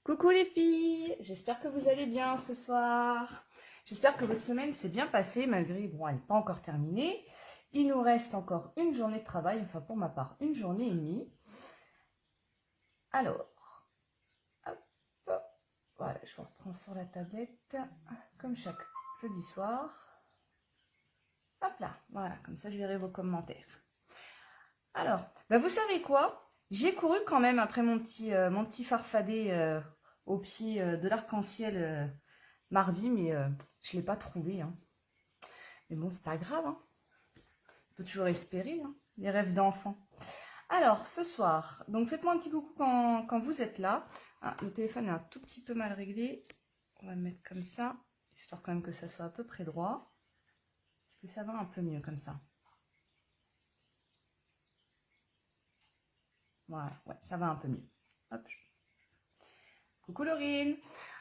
Coucou les filles, j'espère que vous allez bien ce soir. J'espère que votre semaine s'est bien passée malgré, bon, elle n'est pas encore terminée. Il nous reste encore une journée de travail, enfin pour ma part, une journée et demie. Alors, hop, voilà, je reprends sur la tablette, comme chaque jeudi soir. Hop là, voilà, comme ça je verrai vos commentaires. Alors, vous savez quoi? J'ai couru quand même après mon petit farfadet au pied de l'arc-en-ciel mardi, mais je ne l'ai pas trouvé. Hein. Mais bon, c'est pas grave. Hein. On peut toujours espérer, hein, les rêves d'enfant. Alors, ce soir, donc faites-moi un petit coucou quand vous êtes là. Ah, le téléphone est un tout petit peu mal réglé. On va le mettre comme ça, histoire quand même que ça soit à peu près droit. Est-ce que ça va un peu mieux comme ça? Voilà, ouais, ça va un peu mieux. Hop. Coucou Laurine.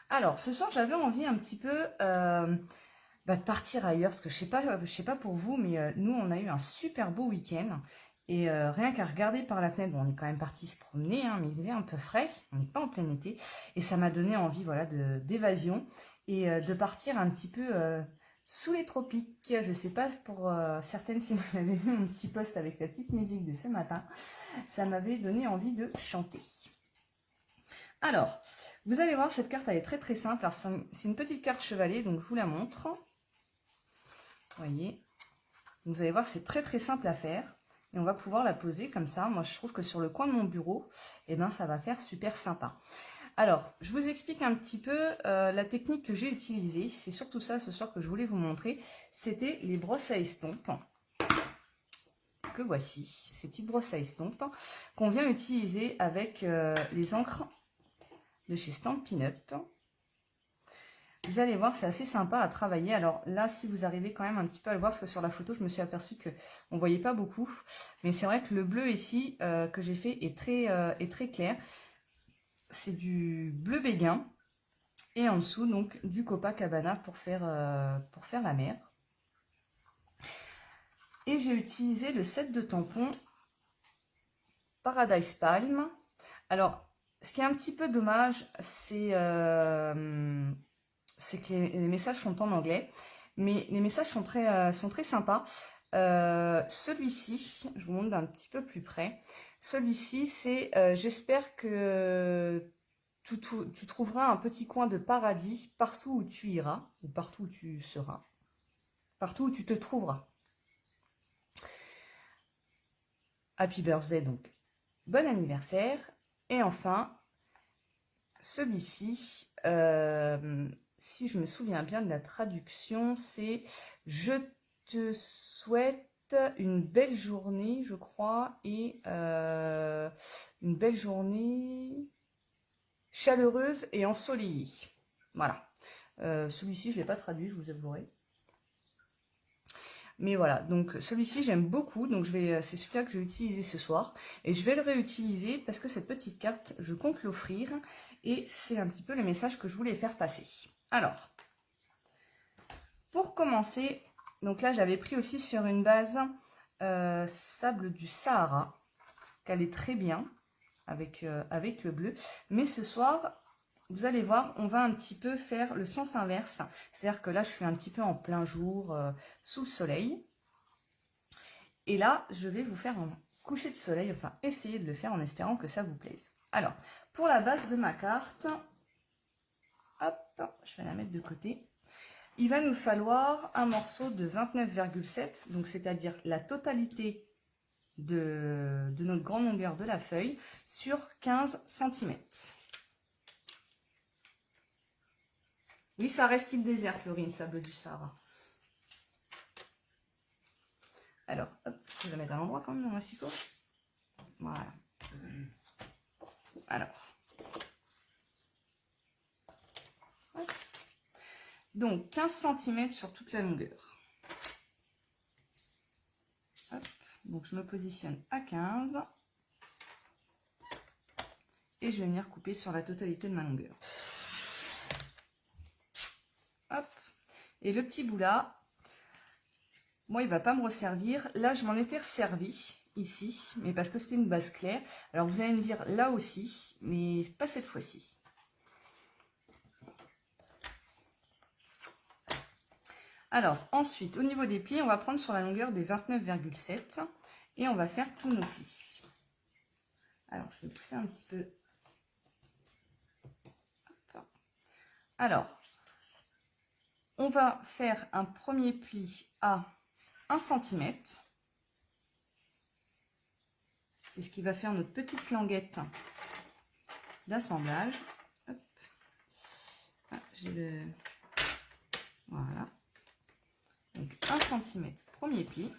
Alors, ce soir, j'avais envie un petit peu de partir ailleurs, parce que je sais pas pour vous, mais nous, on a eu un super beau week-end. Et rien qu'à regarder par la fenêtre, bon, on est quand même parti se promener, hein, mais il faisait un peu frais, on n'est pas en plein été. Et ça m'a donné envie, voilà, d'évasion et de partir un petit peu sous les tropiques. Je sais pas pour certaines si vous avez vu mon petit post avec la petite musique de ce matin, ça m'avait donné envie de chanter. Alors, vous allez voir, cette carte, elle est très très simple. Alors, c'est une petite carte chevalet, donc je vous la montre. Vous voyez, vous allez voir, c'est très très simple à faire. Et on va pouvoir la poser comme ça. Moi, je trouve que sur le coin de mon bureau, eh ben, ça va faire super sympa. Alors, je vous explique un petit peu la technique que j'ai utilisée. C'est surtout ça ce soir que je voulais vous montrer. C'était les brosses à estompes. Que voici, ces petites brosses à estompes qu'on vient utiliser avec les encres de chez Stampin' Up. Vous allez voir, c'est assez sympa à travailler. Alors là, si vous arrivez quand même un petit peu à le voir, parce que sur la photo, je me suis aperçue qu'on ne voyait pas beaucoup. Mais c'est vrai que le bleu ici que j'ai fait est très clair. C'est du bleu béguin. Et en dessous, donc, du Copacabana pour faire la mer. Et j'ai utilisé le set de tampons Paradise Palm. Alors, ce qui est un petit peu dommage, c'est que les messages sont en anglais, mais les messages sont très sympas. Celui-ci, je vous montre d'un petit peu plus près. Celui-ci, c'est j'espère que tu trouveras un petit coin de paradis partout où tu iras, ou partout où tu seras, partout où tu te trouveras. Happy birthday, donc. Bon anniversaire. Et enfin, celui-ci, si je me souviens bien de la traduction, c'est « Je te souhaite une belle journée », je crois, et une belle journée chaleureuse et ensoleillée. Voilà. Celui-ci, je ne l'ai pas traduit, je vous avouerai. Mais voilà, donc celui-ci j'aime beaucoup, donc c'est celui-là que je vais utiliser ce soir. Et je vais le réutiliser parce que cette petite carte, je compte l'offrir. Et c'est un petit peu le message que je voulais faire passer. Alors, pour commencer, donc là j'avais pris aussi sur une base sable du Sahara, qu'elle est très bien avec le bleu. Mais ce soir, vous allez voir, on va un petit peu faire le sens inverse. C'est-à-dire que là, je suis un petit peu en plein jour, sous le soleil. Et là, je vais vous faire un coucher de soleil, enfin essayer de le faire en espérant que ça vous plaise. Alors, pour la base de ma carte, hop, je vais la mettre de côté. Il va nous falloir un morceau de 29,7, donc c'est-à-dire la totalité de notre grande longueur de la feuille sur 15 cm. Oui, ça reste île déserte, Laurine, sable du Sahara. Alors, hop, je vais la mettre à l'endroit quand même dans ma sicot. Voilà. Alors. Hop. Donc, 15 cm sur toute la longueur. Hop. Donc, je me positionne à 15. Et je vais venir couper sur la totalité de ma longueur. Hop. Et le petit bout là, moi, il ne va pas me resservir. Là, je m'en étais resservi ici, mais parce que c'était une base claire. Alors, vous allez me dire là aussi, mais pas cette fois-ci. Alors, ensuite, au niveau des plis, on va prendre sur la longueur des 29,7 et on va faire tous nos plis. Alors, je vais pousser un petit peu. Hop. Alors, on va faire un premier pli à 1 cm. C'est ce qui va faire notre petite languette d'assemblage. Ah, j'ai le... Voilà. Donc 1 cm, premier pli.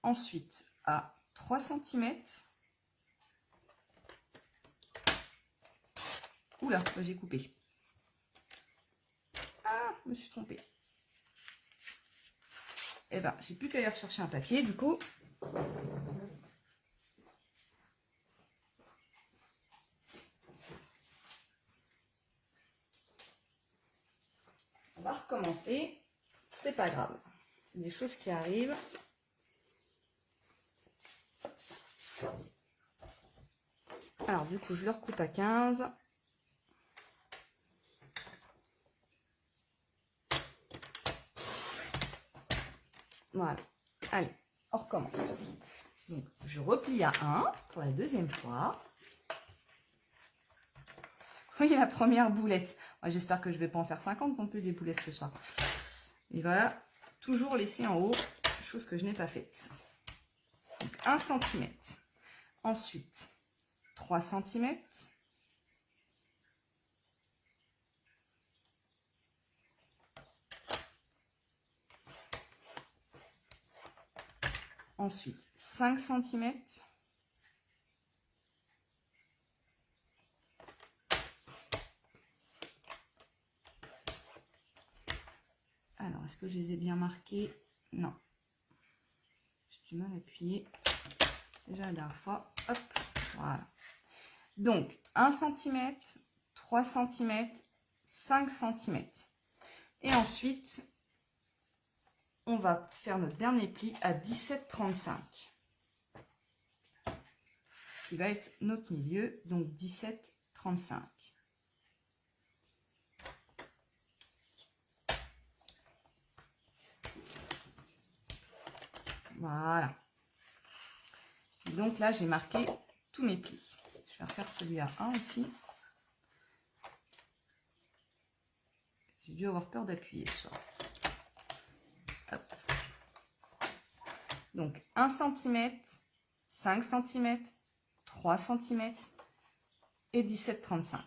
Ensuite, à 3 cm. Oula, j'ai coupé. Ah, je me suis trompée. Eh ben, j'ai plus qu'à aller rechercher un papier, du coup. On va recommencer. C'est pas grave. C'est des choses qui arrivent. Alors, du coup, je le recoupe à 15. Voilà. Allez, on recommence. Donc, je replie à 1 pour la deuxième fois. Oui, la première boulette. J'espère que je ne vais pas en faire 50 non plus des boulettes ce soir. Et voilà, toujours laisser en haut, chose que je n'ai pas faite. Donc 1 cm. Ensuite, 3 cm. Ensuite, 5 cm. Alors, est-ce que je les ai bien marqués? Non. J'ai du mal à appuyer. Déjà la dernière fois. Hop, voilà. Donc, 1 cm, 3 cm, 5 cm. Et ensuite, on va faire notre dernier pli à 17,35. Ce qui va être notre milieu, donc 17,35. Voilà. Donc là, j'ai marqué tous mes plis. Je vais refaire celui à 1 aussi. J'ai dû avoir peur d'appuyer ce soir. Hop. Donc 1 cm, 5 cm, 3 cm et 17,35.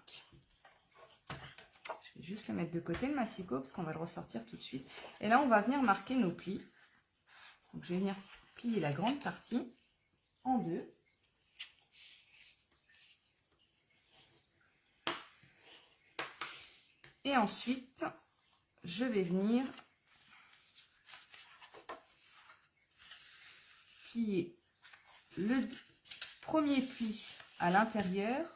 Je vais juste le mettre de côté le massicot parce qu'on va le ressortir tout de suite. Et là, on va venir marquer nos plis. Donc je vais venir plier la grande partie en deux. Et ensuite, je vais venir plier le premier pli à l'intérieur.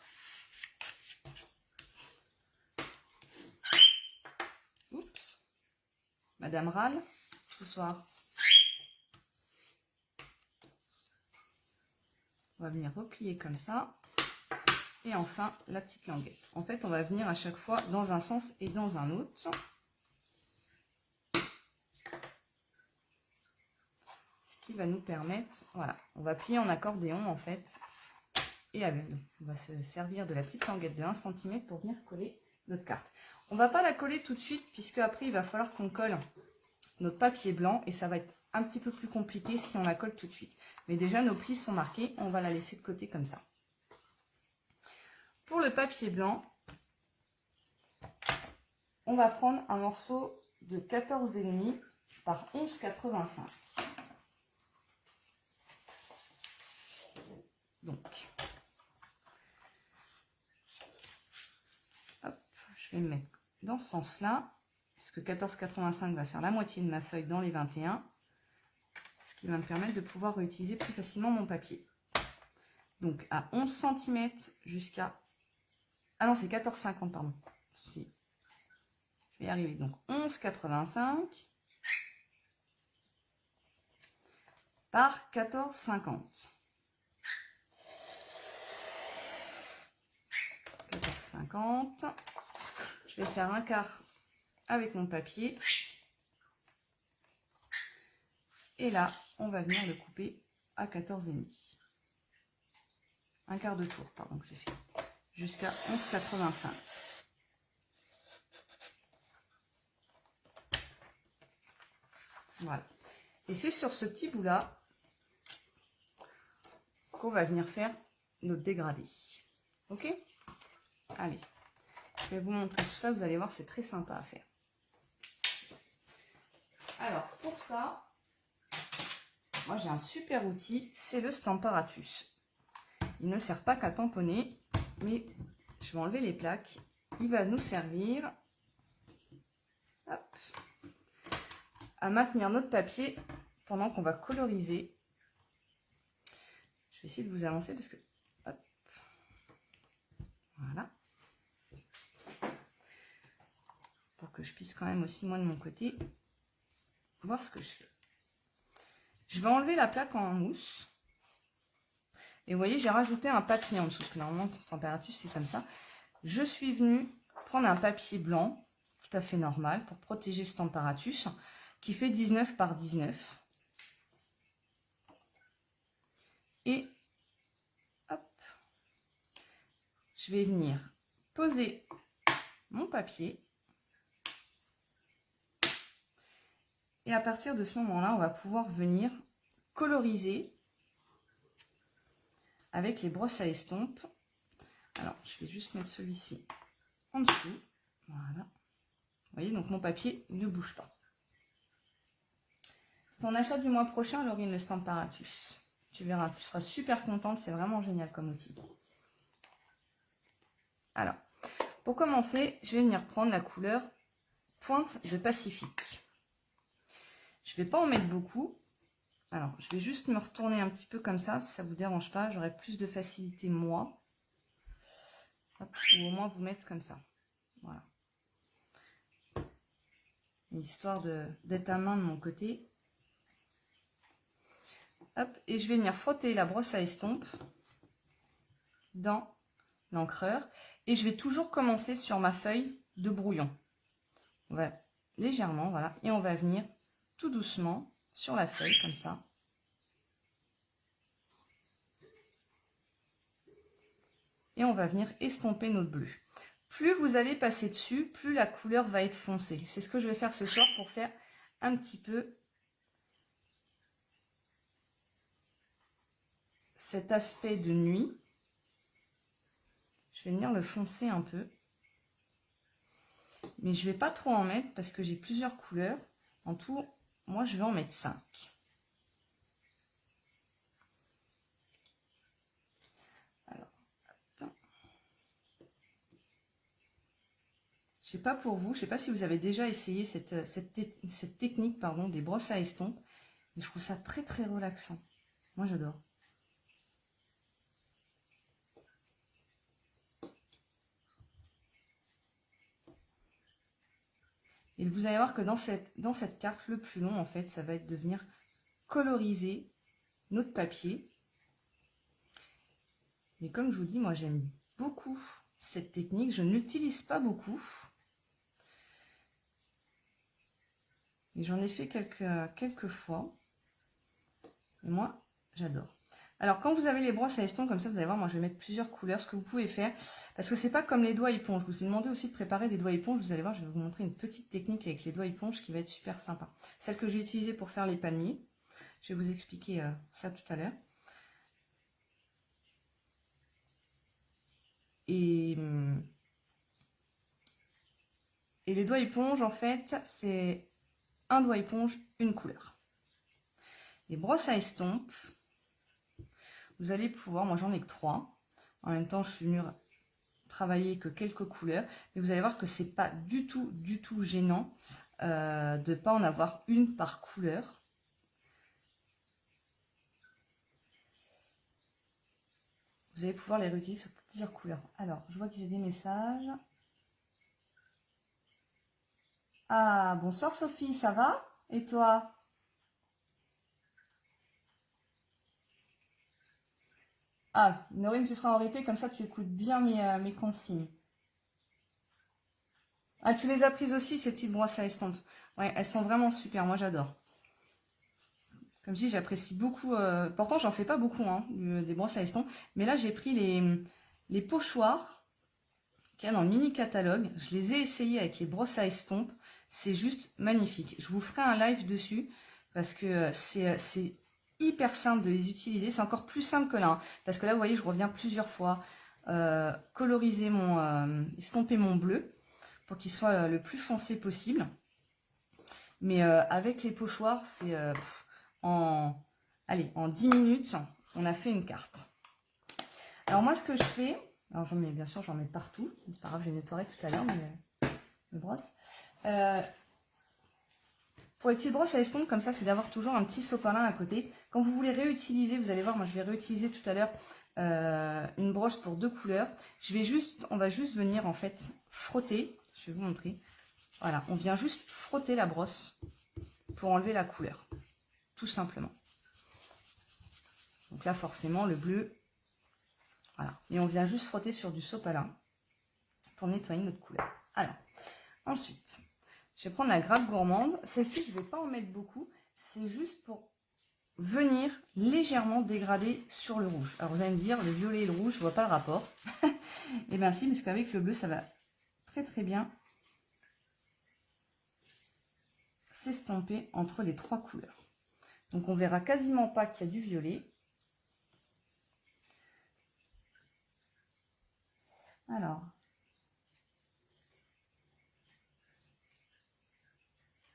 Oups, Madame râle ce soir. On va venir replier comme ça. Et enfin, la petite languette. En fait, on va venir à chaque fois dans un sens et dans un autre. Ce qui va nous permettre, voilà, on va plier en accordéon en fait. Et on va se servir de la petite languette de 1 cm pour venir coller notre carte. On ne va pas la coller tout de suite puisque après il va falloir qu'on colle notre papier blanc et ça va être un petit peu plus compliqué si on la colle tout de suite. Mais déjà nos plis sont marqués, on va la laisser de côté comme ça. Pour le papier blanc, on va prendre un morceau de 14,5 par 11,85. Donc, hop, je vais me mettre dans ce sens-là, parce que 14,85 va faire la moitié de ma feuille dans les 21, ce qui va me permettre de pouvoir réutiliser plus facilement mon papier. Donc, à 11 cm jusqu'à... Ah non, c'est 14,50, pardon. Si. Je vais y arriver. Donc, 11,85 par 14,50. 14,50. Je vais faire un quart avec mon papier. Et là, on va venir le couper à 14,5. Un quart de tour, pardon, que j'ai fait. Jusqu'à 11,85. Voilà. Et c'est sur ce petit bout-là qu'on va venir faire notre dégradé. Ok? Allez. Je vais vous montrer tout ça. Vous allez voir, c'est très sympa à faire. Alors, pour ça, moi j'ai un super outil. C'est le Stamparatus. Il ne sert pas qu'à tamponner, mais je vais enlever les plaques. Il va nous servir hop, à maintenir notre papier pendant qu'on va coloriser. Je vais essayer de vous avancer parce que... Hop, voilà. Pour que je puisse quand même aussi, moi de mon côté, voir ce que je fais. Je vais enlever la plaque en mousse. Et vous voyez, j'ai rajouté un papier en dessous, parce que normalement, la température, c'est comme ça. Je suis venue prendre un papier blanc, tout à fait normal, pour protéger ce Stamparatus, qui fait 19 par 19. Et hop, je vais venir poser mon papier. Et à partir de ce moment-là, on va pouvoir venir coloriser avec les brosses à estompe. Alors, je vais juste mettre celui-ci en dessous. Voilà. Vous voyez, donc mon papier ne bouge pas. C'est ton achat du mois prochain, Laurine, le Stamparatus. Tu verras, tu seras super contente. C'est vraiment génial comme outil. Alors, pour commencer, je vais venir prendre la couleur Pointe de Pacifique. Je ne vais pas en mettre beaucoup. Alors, je vais juste me retourner un petit peu comme ça, si ça ne vous dérange pas. J'aurai plus de facilité, moi. Hop, ou au moins vous mettre comme ça. Voilà. Histoire d'être à main de mon côté. Hop, et je vais venir frotter la brosse à estompe dans l'encreur. Et je vais toujours commencer sur ma feuille de brouillon. On va légèrement, voilà. Et on va venir tout doucement sur la feuille, comme ça. Et on va venir estomper notre bleu. Plus vous allez passer dessus, plus la couleur va être foncée. C'est ce que je vais faire ce soir pour faire un petit peu cet aspect de nuit. Je vais venir le foncer un peu. Mais je ne vais pas trop en mettre parce que j'ai plusieurs couleurs. En tout, moi je vais en mettre 5. Alors, attends. Je sais pas pour vous, je sais pas si vous avez déjà essayé cette technique pardon, des brosses à estompe, mais je trouve ça très très relaxant. Moi j'adore. Et vous allez voir que dans cette carte, le plus long en fait, ça va être de venir coloriser notre papier. Mais comme je vous dis, moi j'aime beaucoup cette technique, je ne l'utilise pas beaucoup. Et j'en ai fait quelques fois. Et moi, j'adore. Alors, quand vous avez les brosses à estompe, comme ça, vous allez voir, moi, je vais mettre plusieurs couleurs. Ce que vous pouvez faire, parce que c'est pas comme les doigts éponges. Je vous ai demandé aussi de préparer des doigts éponges. Vous allez voir, je vais vous montrer une petite technique avec les doigts éponges qui va être super sympa. Celle que j'ai utilisée pour faire les palmiers. Je vais vous expliquer ça tout à l'heure. Et les doigts éponges, en fait, c'est un doigt éponge, une couleur. Les brosses à estompe, vous allez pouvoir, moi j'en ai que 3. En même temps, je suis venue travailler que quelques couleurs. Et vous allez voir que c'est pas du tout gênant de ne pas en avoir une par couleur. Vous allez pouvoir les réutiliser sur plusieurs couleurs. Alors, je vois que j'ai des messages. Ah, bonsoir Sophie, ça va? Et toi? Ah, Norine, tu feras en replay, comme ça tu écoutes bien mes consignes. Ah, tu les as prises aussi, ces petites brosses à estompe. Ouais, elles sont vraiment super, moi j'adore. Comme je dis, j'apprécie beaucoup. Pourtant, j'en fais pas beaucoup, hein, des brosses à estompe. Mais là, j'ai pris les pochoirs qu'il y a dans le mini catalogue. Je les ai essayés avec les brosses à estompe. C'est juste magnifique. Je vous ferai un live dessus parce que c'est hyper simple de les utiliser. C'est encore plus simple que là. Hein, parce que là, vous voyez, je reviens plusieurs fois. Coloriser estomper mon bleu pour qu'il soit le plus foncé possible. Mais avec les pochoirs, c'est allez, en 10 minutes, on a fait une carte. Alors moi, ce que je fais, alors j'en mets, bien sûr, j'en mets partout. C'est pas grave, j'ai nettoyé tout à l'heure, mes brosses. Pour les petites brosses à estompe, comme ça, c'est d'avoir toujours un petit sopalin à côté. Quand vous voulez réutiliser, vous allez voir, moi je vais réutiliser tout à l'heure une brosse pour 2 couleurs. On va juste venir en fait frotter. Je vais vous montrer. Voilà, on vient juste frotter la brosse pour enlever la couleur, tout simplement. Donc là, forcément, le bleu, voilà. Et on vient juste frotter sur du sopalin pour nettoyer notre couleur. Alors, ensuite, je vais prendre la grappe gourmande. Celle-ci, je ne vais pas en mettre beaucoup. C'est juste pour venir légèrement dégrader sur le rouge. Alors, vous allez me dire, le violet et le rouge, je ne vois pas le rapport. Et bien si, parce qu'avec le bleu, ça va très très bien s'estomper entre les 3 couleurs. Donc, on verra quasiment pas qu'il y a du violet. Alors,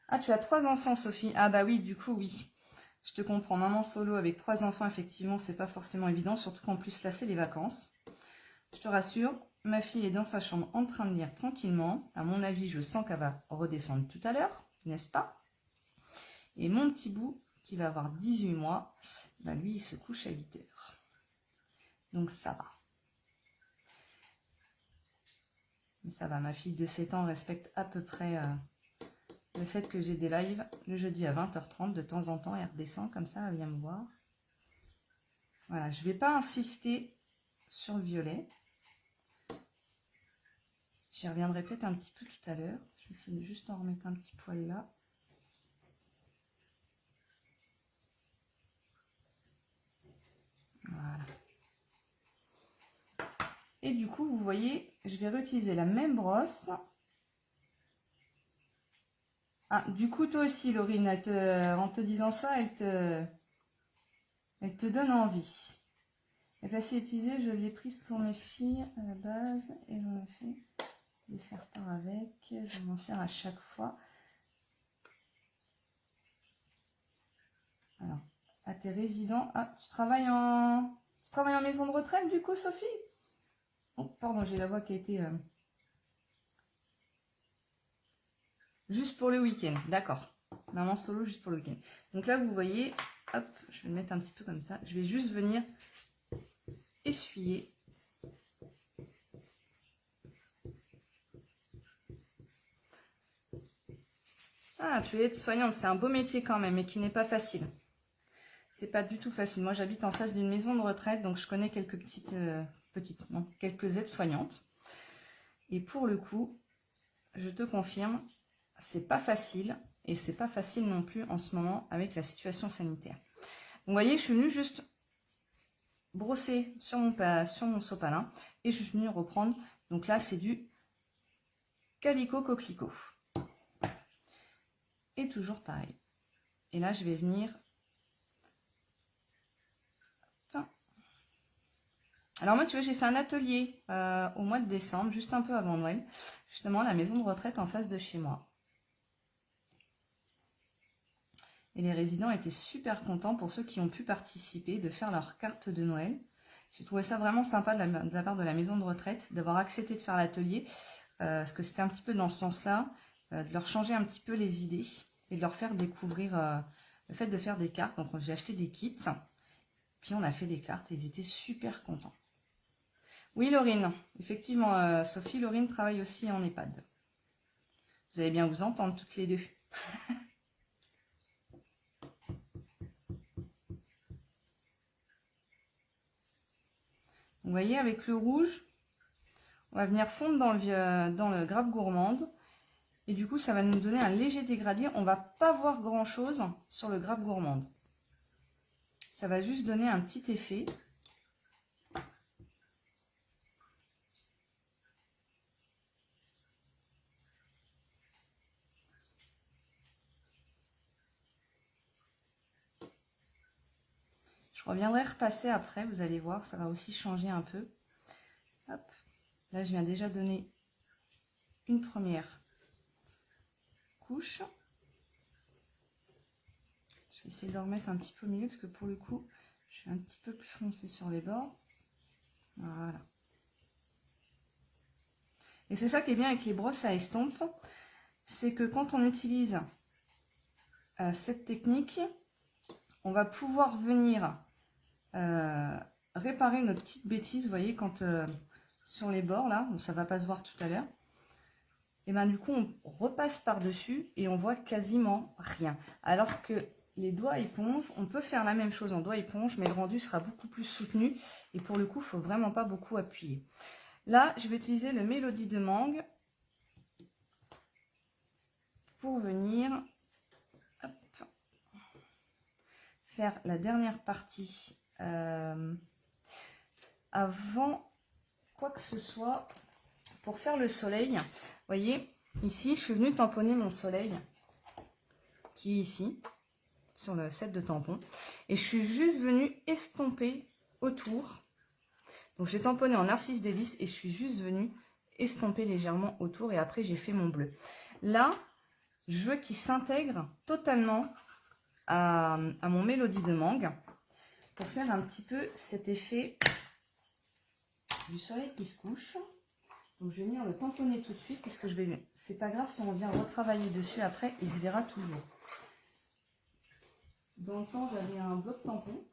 ah, tu as 3 enfants, Sophie. Ah bah oui, du coup, oui. Je te comprends. Maman solo avec 3 enfants, effectivement, c'est pas forcément évident. Surtout qu'en plus, là, c'est les vacances. Je te rassure, ma fille est dans sa chambre en train de lire tranquillement. À mon avis, je sens qu'elle va redescendre tout à l'heure, n'est-ce pas? Et mon petit bout, qui va avoir 18 mois, bah lui, il se couche à 8 heures. Donc, ça va. Mais ça va, ma fille de 7 ans respecte à peu près... le fait que j'ai des lives le jeudi à 20h30, de temps en temps, elle redescend comme ça, elle vient me voir. Voilà, je ne vais pas insister sur le violet. J'y reviendrai peut-être un petit peu tout à l'heure. Je vais essayer de juste en remettre un petit poil là. Voilà. Et du coup, vous voyez, je vais réutiliser la même brosse. Ah, du coup, toi aussi, Laurine, en te disant ça, elle te donne envie. Elle est facile à utiliser, je l'ai prise pour mes filles à la base et j'en ai fait les faire part avec. Je m'en sers à chaque fois. Alors, à tes résidents. Ah, tu travailles en maison de retraite du coup, Sophie? Oh, pardon, j'ai la voix qui a été... Juste pour le week-end, d'accord. Maman solo juste pour le week-end. Donc là, vous voyez, hop, je vais le mettre un petit peu comme ça. Je vais juste venir essuyer. Ah, tu es aide-soignante, c'est un beau métier quand même, mais qui n'est pas facile. C'est pas du tout facile. Moi, j'habite en face d'une maison de retraite, donc je connais quelques quelques aides-soignantes. Et pour le coup, je te confirme, c'est pas facile. Et c'est pas facile non plus en ce moment avec la situation sanitaire. Vous voyez, je suis venue juste brosser sur mon sopalin et je suis venue reprendre. Donc là, c'est du Calico Coquelicot. Et toujours pareil. Et là, je vais venir... Alors moi, tu vois, j'ai fait un atelier au mois de décembre, juste un peu avant Noël. Justement, la maison de retraite en face de chez moi. Et les résidents étaient super contents pour ceux qui ont pu participer, de faire leur carte de Noël. J'ai trouvé ça vraiment sympa de la part de la maison de retraite, d'avoir accepté de faire l'atelier, parce que c'était un petit peu dans ce sens-là, de leur changer un petit peu les idées et de leur faire découvrir le fait de faire des cartes. Donc j'ai acheté des kits, puis on a fait des cartes et ils étaient super contents. Oui, Laurine, effectivement, Sophie, Laurine travaille aussi en EHPAD. Vous allez bien vous entendre toutes les deux. Vous voyez, avec le rouge, on va venir fondre dans le grappe gourmande. Et du coup, ça va nous donner un léger dégradé. On va pas voir grand-chose sur le grappe gourmande. Ça va juste donner un petit effet. Je reviendrai repasser après, vous allez voir, ça va aussi changer un peu. Hop. Là, je viens déjà donner une première couche. Je vais essayer de le remettre un petit peu au milieu parce que pour le coup, je suis un petit peu plus foncé sur les bords. Voilà. Et c'est ça qui est bien avec les brosses à estompe, c'est que quand on utilise cette technique, on va pouvoir venir réparer notre petite bêtise, vous voyez, quand sur les bords là, ça va pas se voir tout à l'heure. Et bien du coup, on repasse par-dessus et on voit quasiment rien. Alors que les doigts éponges, on peut faire la même chose en doigt éponge, mais le rendu sera beaucoup plus soutenu. Et pour le coup, il ne faut vraiment pas beaucoup appuyer. Là, je vais utiliser le Mélodie de mangue pour venir faire la dernière partie. Avant quoi que ce soit, pour faire le soleil, vous voyez, ici, je suis venue tamponner mon soleil qui est ici, sur le set de tampons. Et je suis juste venue estomper autour. Donc, j'ai tamponné en Narcisse Délice et je suis juste venue estomper légèrement autour. Et après, j'ai fait mon bleu. Là, je veux qu'il s'intègre totalement à mon Mélodie de mangue pour faire un petit peu cet effet du soleil qui se couche. Donc je vais venir le tamponner tout de suite parce que c'est pas grave si on vient retravailler dessus après, il se verra toujours. Dans le temps, j'avais un bloc tampon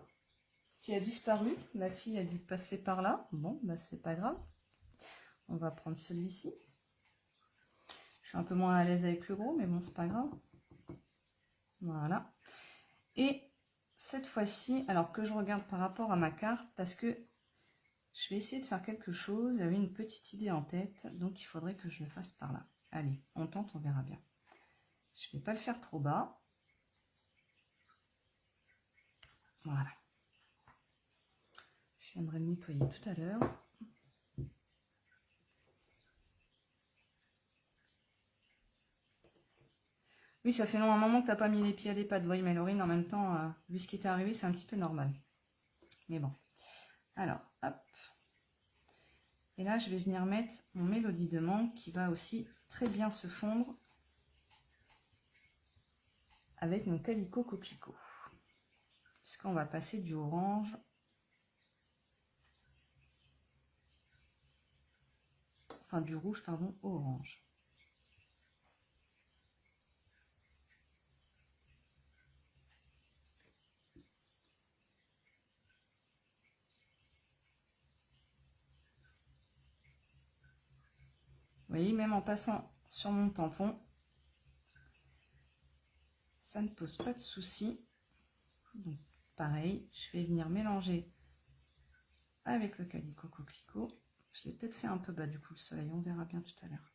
qui a disparu. Ma fille a dû passer par là. Bon, bah c'est pas grave. On va prendre celui-ci. Je suis un peu moins à l'aise avec le gros, mais bon, c'est pas grave. Voilà. Et cette fois-ci, alors que je regarde par rapport à ma carte, parce que je vais essayer de faire quelque chose. J'avais une petite idée en tête, donc il faudrait que je le fasse par là. Allez, on tente, on verra bien. Je ne vais pas le faire trop bas. Voilà. Je viendrai le nettoyer tout à l'heure. Oui, ça fait un moment que tu n'as pas mis les pieds à des pattes. Oui, mais Laurine, en même temps, vu ce qui était arrivé, c'est un petit peu normal. Mais bon. Alors, hop. Et là, je vais venir mettre mon Mélodie de mangue qui va aussi très bien se fondre avec mon Calico Coquelicot. Puisqu'on va passer du orange du rouge, pardon, au orange. Vous voyez, même en passant sur mon tampon, ça ne pose pas de souci. Donc, pareil, je vais venir mélanger avec le Calico Coquelicot. Je l'ai peut-être fait un peu bas du coup le soleil, on verra bien tout à l'heure.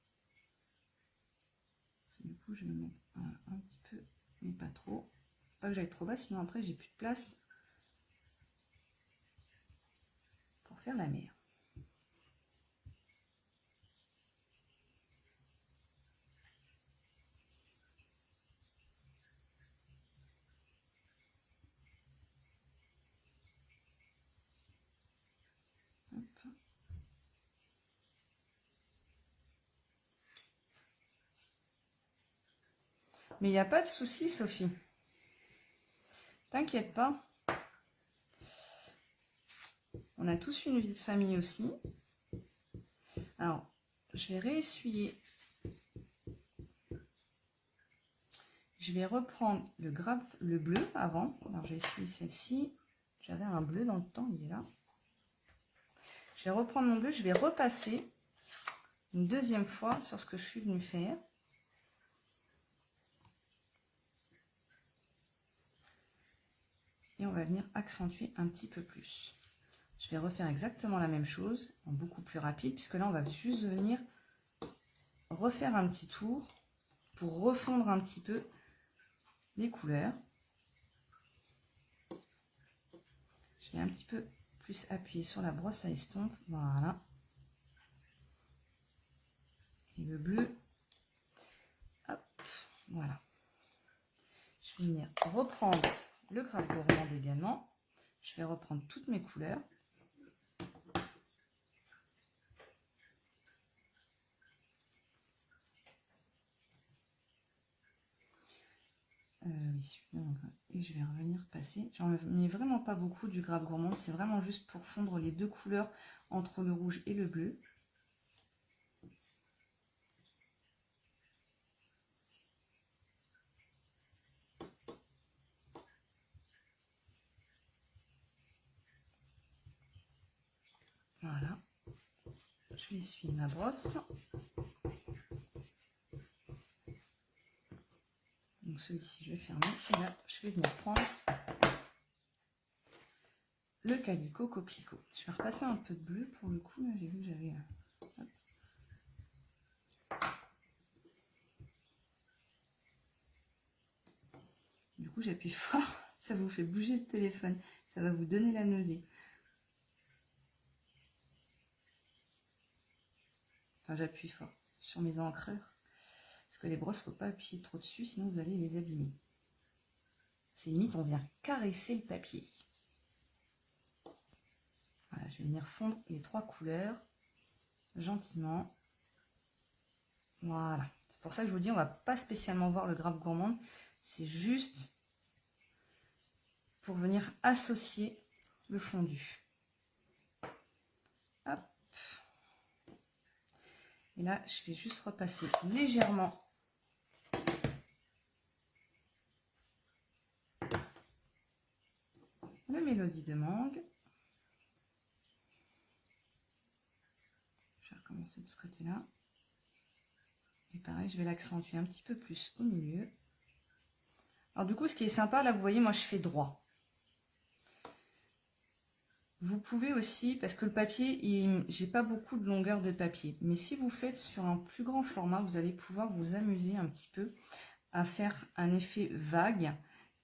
Du coup, je vais mettre un petit peu, mais pas trop. Pas que j'aille trop bas, sinon après j'ai plus de place pour faire la mer. Hop. Mais il n'y a pas de souci, Sophie. T'inquiète pas. On a tous une vie de famille aussi. Alors, je vais réessuyer. Je vais reprendre le bleu avant. Alors, j'ai essuyé celle-ci. J'avais un bleu dans le temps, il est là. Je vais reprendre mon bleu. Je vais repasser une deuxième fois sur ce que je suis venue faire. Et on va venir accentuer un petit peu plus. Je vais refaire exactement la même chose, en beaucoup plus rapide, puisque là, on va juste venir refaire un petit tour pour refondre un petit peu les couleurs. Je vais un petit peu plus appuyer sur la brosse à estompe. Voilà. Et le bleu. Hop, voilà. Je vais venir reprendre le Grave Gourmand également. Je vais reprendre toutes mes couleurs. Oui, et je vais revenir passer. J'en mets vraiment pas beaucoup du Grave Gourmand. C'est vraiment juste pour fondre les deux couleurs entre le rouge et le bleu. Voilà. Je vais essuyer ma brosse. Donc celui-ci, je vais fermer. Et là, je vais venir prendre le Calico Coquelicot. Je vais repasser un peu de bleu pour le coup. Là, j'ai vu que j'avais... Du coup, j'appuie fort. Ça vous fait bouger le téléphone. Ça va vous donner la nausée. Enfin, j'appuie fort sur mes encreurs. Parce que les brosses, il ne faut pas appuyer trop dessus, sinon vous allez les abîmer. C'est limite, on vient caresser le papier. Voilà, je vais venir fondre les trois couleurs gentiment. Voilà. C'est pour ça que je vous dis, on ne va pas spécialement voir le Grave Gourmand. C'est juste pour venir associer le fondu. Hop. Et là, je vais juste repasser légèrement la mélodie de mangue. Je vais recommencer de ce côté-là. Et pareil, je vais l'accentuer un petit peu plus au milieu. Alors du coup, ce qui est sympa, là, vous voyez, moi, je fais droit. Vous pouvez aussi, parce que le papier, j'ai pas beaucoup de longueur de papier, mais si vous faites sur un plus grand format, vous allez pouvoir vous amuser un petit peu à faire un effet vague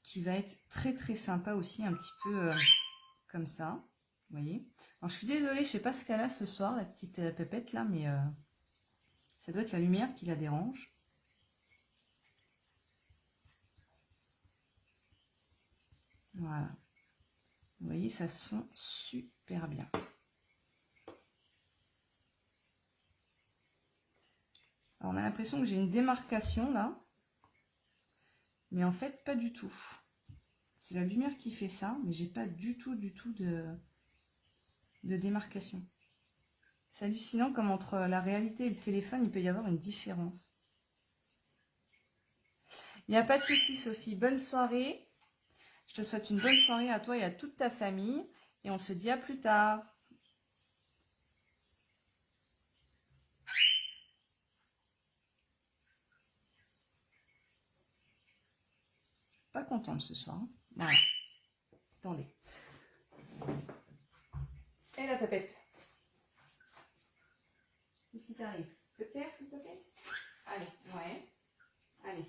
qui va être très très sympa aussi, un petit peu comme ça, vous voyez. Alors je suis désolée, je sais pas ce qu'elle a ce soir, la petite pépette là, mais ça doit être la lumière qui la dérange. Voilà. Vous voyez, ça se fond super bien. Alors, on a l'impression que j'ai une démarcation là, mais en fait, pas du tout. C'est la lumière qui fait ça, mais j'ai pas du tout de démarcation. C'est hallucinant comme entre la réalité et le téléphone, il peut y avoir une différence. Il n'y a pas de souci, Sophie. Bonne soirée. Je te souhaite une bonne soirée à toi et à toute ta famille. Et on se dit à plus tard. Pas contente ce soir. Hein. Voilà. Attendez. Et la pépette. Qu'est-ce qui t'arrive? Le terre, s'il te plaît? Allez, ouais. Allez.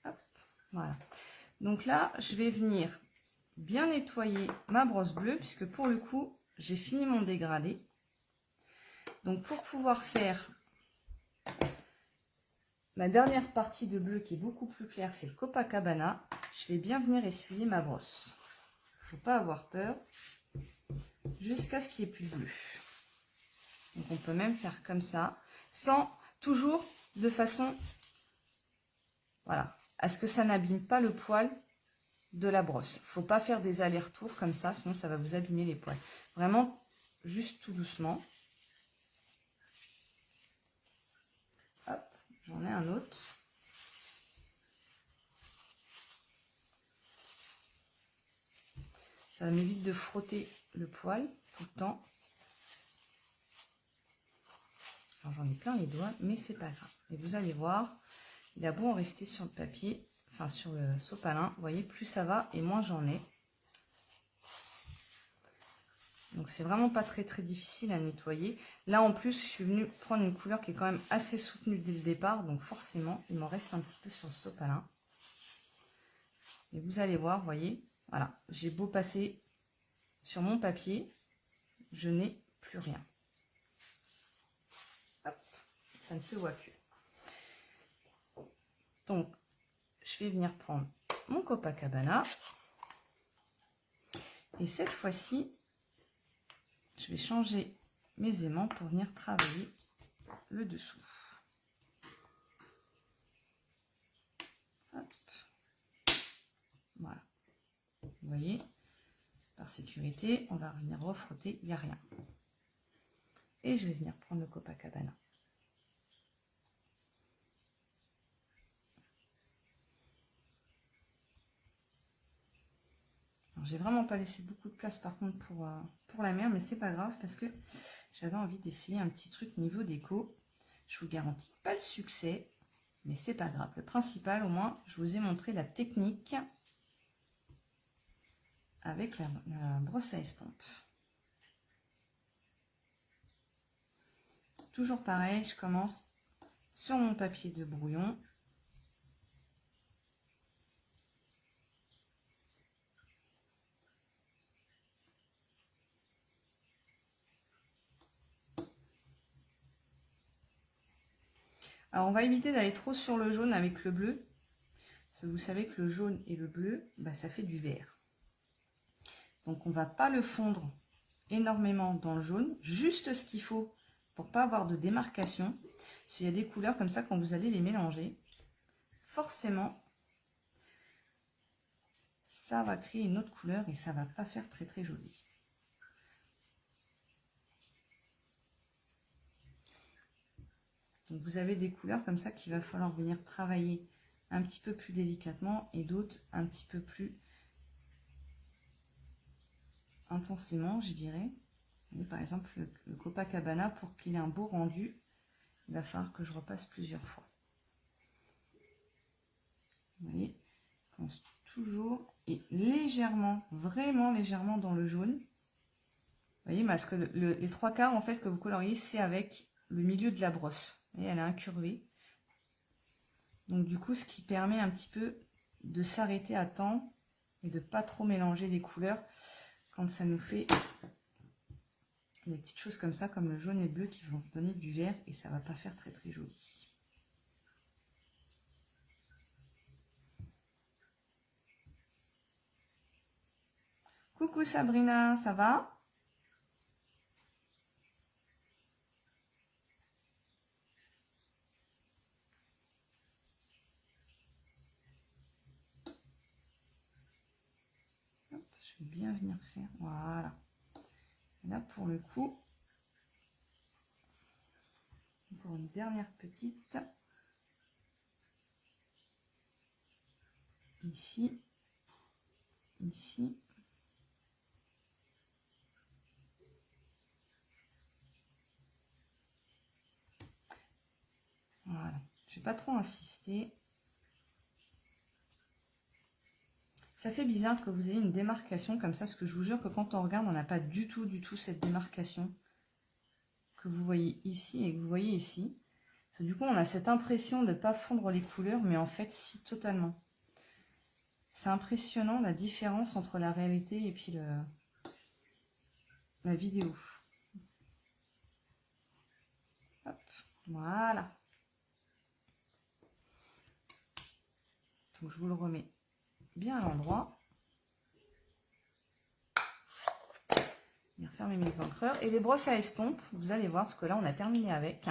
Hop. Voilà. Donc là, je vais venir bien nettoyer ma brosse bleue, puisque pour le coup, j'ai fini mon dégradé. Donc pour pouvoir faire ma dernière partie de bleu qui est beaucoup plus claire, c'est le Copacabana, je vais bien venir essuyer ma brosse. Il ne faut pas avoir peur, jusqu'à ce qu'il n'y ait plus de bleu. Donc on peut même faire comme ça, sans toujours de façon, voilà, à ce que ça n'abîme pas le poil de la brosse. Il ne faut pas faire des allers-retours comme ça, sinon ça va vous abîmer les poils. Vraiment, juste tout doucement. Hop, j'en ai un autre. Ça m'évite de frotter le poil tout le temps. Alors j'en ai plein les doigts, mais c'est pas grave. Et vous allez voir, il a beau en rester sur le papier, enfin sur le sopalin, vous voyez, plus ça va et moins j'en ai. Donc c'est vraiment pas très très difficile à nettoyer. Là en plus, je suis venue prendre une couleur qui est quand même assez soutenue dès le départ. Donc forcément, il m'en reste un petit peu sur le sopalin. Et vous allez voir, vous voyez, voilà, j'ai beau passer sur mon papier, je n'ai plus rien. Hop, ça ne se voit plus. Donc, je vais venir prendre mon Copacabana. Et cette fois-ci, je vais changer mes aimants pour venir travailler le dessous. Hop. Voilà. Vous voyez, par sécurité, on va venir refrotter, il n'y a rien. Et je vais venir prendre le Copacabana. J'ai vraiment pas laissé beaucoup de place par contre pour la mer, mais c'est pas grave parce que j'avais envie d'essayer un petit truc niveau déco. Je vous garantis pas le succès, mais c'est pas grave. Le principal, au moins, je vous ai montré la technique avec la brosse à estompe. Toujours pareil, je commence sur mon papier de brouillon. Alors, on va éviter d'aller trop sur le jaune avec le bleu. Parce que vous savez que le jaune et le bleu, bah, ça fait du vert. Donc, on ne va pas le fondre énormément dans le jaune. Juste ce qu'il faut pour pas avoir de démarcation. S'il y a des couleurs comme ça, quand vous allez les mélanger, forcément, ça va créer une autre couleur et ça va pas faire très très joli. Donc vous avez des couleurs comme ça qu'il va falloir venir travailler un petit peu plus délicatement et d'autres un petit peu plus intensément, je dirais. Et par exemple, le Copacabana, pour qu'il ait un beau rendu, il va falloir que je repasse plusieurs fois. Vous voyez, je commence toujours et légèrement, vraiment légèrement dans le jaune. Vous voyez, parce que les trois quarts en fait que vous coloriez, c'est avec le milieu de la brosse. Et elle est incurvée. Donc du coup, ce qui permet un petit peu de s'arrêter à temps et de pas trop mélanger les couleurs quand ça nous fait des petites choses comme ça, comme le jaune et le bleu qui vont donner du vert et ça va pas faire très très joli. Coucou Sabrina, ça va? Hop, je vais bien venir faire, voilà. Là pour le coup, pour une dernière petite, ici, ici. Voilà, je vais pas trop insister. Ça fait bizarre que vous ayez une démarcation comme ça, parce que je vous jure que quand on regarde, on n'a pas du tout cette démarcation que vous voyez ici et que vous voyez ici. Parce que du coup, on a cette impression de ne pas fondre les couleurs, mais en fait, si, totalement. C'est impressionnant la différence entre la réalité et puis la vidéo. Hop, voilà. Donc, je vous le remets bien à l'endroit. Je vais refermer mes encreurs. Et les brosses à estompe, vous allez voir, parce que là, on a terminé avec.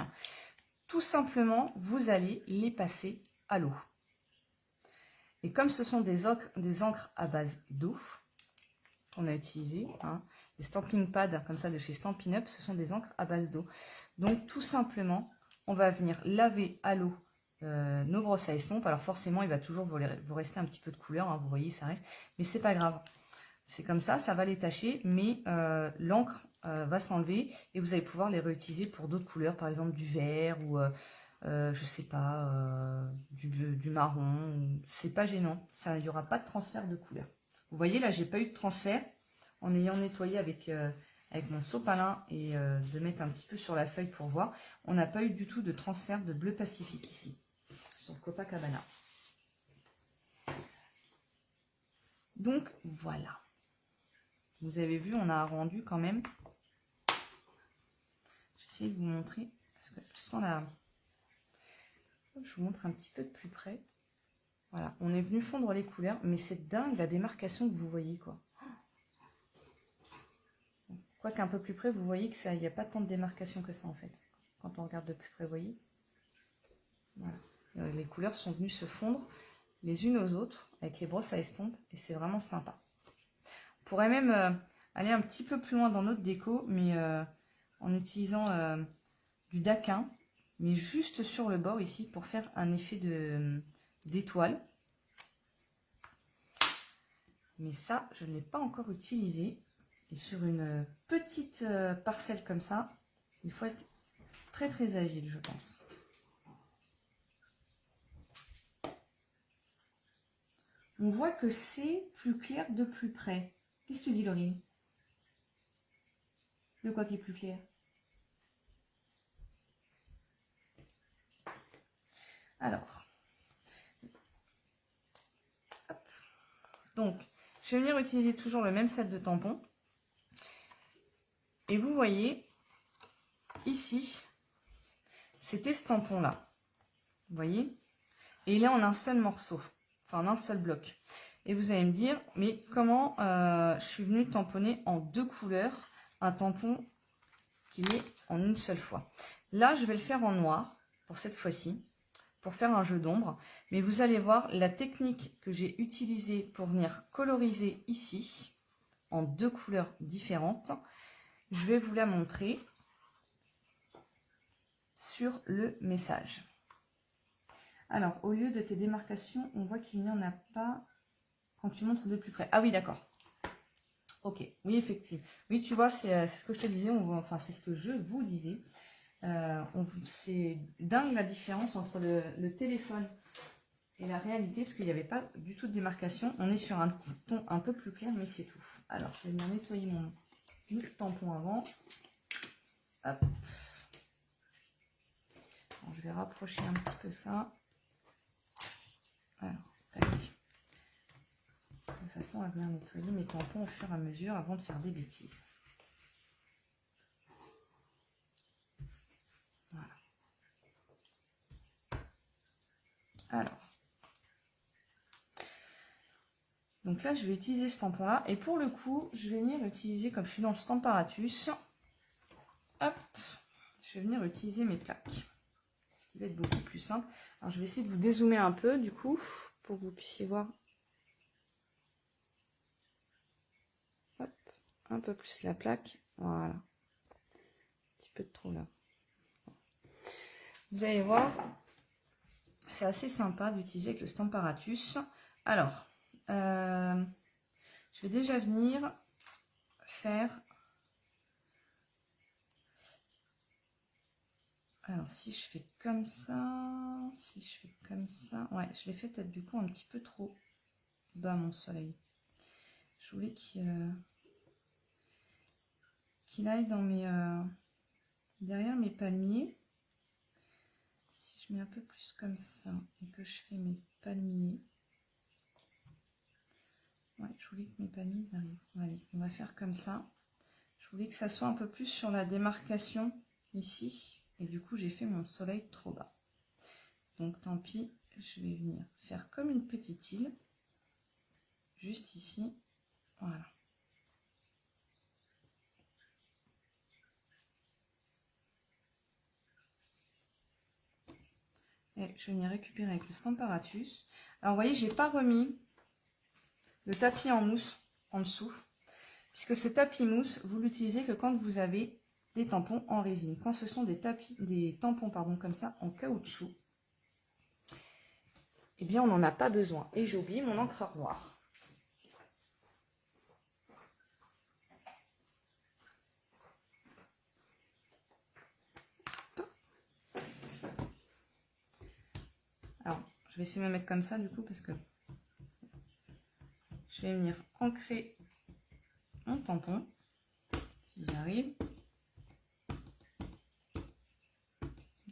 Tout simplement, vous allez les passer à l'eau. Et comme ce sont des encres à base d'eau qu'on a utilisées, hein, les stamping pads comme ça de chez Stampin' Up, ce sont des encres à base d'eau. Donc tout simplement, on va venir laver à l'eau nos brosses à estompe. Alors forcément, il va toujours vous rester un petit peu de couleur, hein, vous voyez, ça reste. Mais c'est pas grave. C'est comme ça va les tacher, mais l'encre va s'enlever et vous allez pouvoir les réutiliser pour d'autres couleurs, par exemple du vert ou je sais pas, du marron. C'est pas gênant, il n'y aura pas de transfert de couleur. Vous voyez là, j'ai pas eu de transfert en ayant nettoyé avec avec mon sopalin et de mettre un petit peu sur la feuille pour voir. On n'a pas eu du tout de transfert de bleu Pacifique ici, sur Copacabana. Donc voilà. Vous avez vu, on a rendu quand même. J'essaie de vous montrer, parce que sans la... Je vous montre un petit peu de plus près. Voilà, on est venu fondre les couleurs, mais c'est dingue la démarcation que vous voyez, quoi. Quoique un peu plus près, vous voyez que ça, il n'y a pas tant de démarcation que ça, en fait. Quand on regarde de plus près, vous voyez. Voilà. Les couleurs sont venues se fondre les unes aux autres avec les brosses à estompe, et c'est vraiment sympa. On pourrait même aller un petit peu plus loin dans notre déco, mais en utilisant du daquin, mais juste sur le bord ici, pour faire un effet d'étoile. Mais ça, je ne l'ai pas encore utilisé. Et sur une petite parcelle comme ça, il faut être très très agile, je pense. On voit que c'est plus clair de plus près. Qu'est-ce que tu dis, Laurine? De quoi qui est plus clair? Alors, hop. Donc, je vais venir utiliser toujours le même set de tampons. Et vous voyez, ici, c'était ce tampon-là. Vous voyez? Et il est en un seul morceau, enfin en un seul bloc. Et vous allez me dire, mais comment je suis venue tamponner en deux couleurs un tampon qui est en une seule fois? Là, je vais le faire en noir pour cette fois-ci, pour faire un jeu d'ombre. Mais vous allez voir la technique que j'ai utilisée pour venir coloriser ici, en deux couleurs différentes. Je vais vous la montrer sur le message. Alors, au lieu de tes démarcations, on voit qu'il n'y en a pas quand tu montres de plus près. Ah oui, d'accord. Ok, oui, effectivement. Oui, tu vois, c'est ce que je te disais, enfin, c'est ce que je vous disais. C'est dingue la différence entre le téléphone et la réalité, parce qu'il n'y avait pas du tout de démarcation. On est sur un ton un peu plus clair, mais c'est tout. Alors, je vais venir nettoyer mon tampon avant. Hop. Alors, je vais rapprocher un petit peu ça. Alors, tac. De façon à venir nettoyer mes tampons au fur et à mesure avant de faire des bêtises. Voilà. Alors. Donc là, je vais utiliser ce tampon-là. Et pour le coup, je vais venir utiliser, comme je suis dans le Stamparatus, hop, je vais venir utiliser mes plaques. Ce qui va être beaucoup plus simple. Alors, je vais essayer de vous dézoomer un peu, du coup, pour que vous puissiez voir. Hop, un peu plus la plaque. Voilà. Un petit peu de trop là. Vous allez voir, c'est assez sympa d'utiliser avec le Stamparatus. Alors, je vais déjà venir faire... Alors, si je fais comme ça, ouais, je l'ai fait peut-être du coup un petit peu trop bas mon soleil. Je voulais qu'il aille dans mes derrière mes palmiers. Si je mets un peu plus comme ça et que je fais mes palmiers, ouais, je voulais que mes palmiers arrivent. Allez, on va faire comme ça. Je voulais que ça soit un peu plus sur la démarcation ici, et du coup j'ai fait mon soleil trop bas. Donc tant pis, je vais venir faire comme une petite île, juste ici, voilà. Et je vais venir récupérer avec le Stamparatus. Alors vous voyez, j'ai pas remis le tapis en mousse en dessous, puisque ce tapis mousse, vous l'utilisez que quand vous avez des tampons en résine. Quand ce sont des tampons pardon, comme ça, en caoutchouc, eh bien on n'en a pas besoin. Et j'ai oublié mon encreur noire. Alors, je vais essayer de me mettre comme ça du coup, parce que je vais venir ancrer mon tampon. si j'y arrive.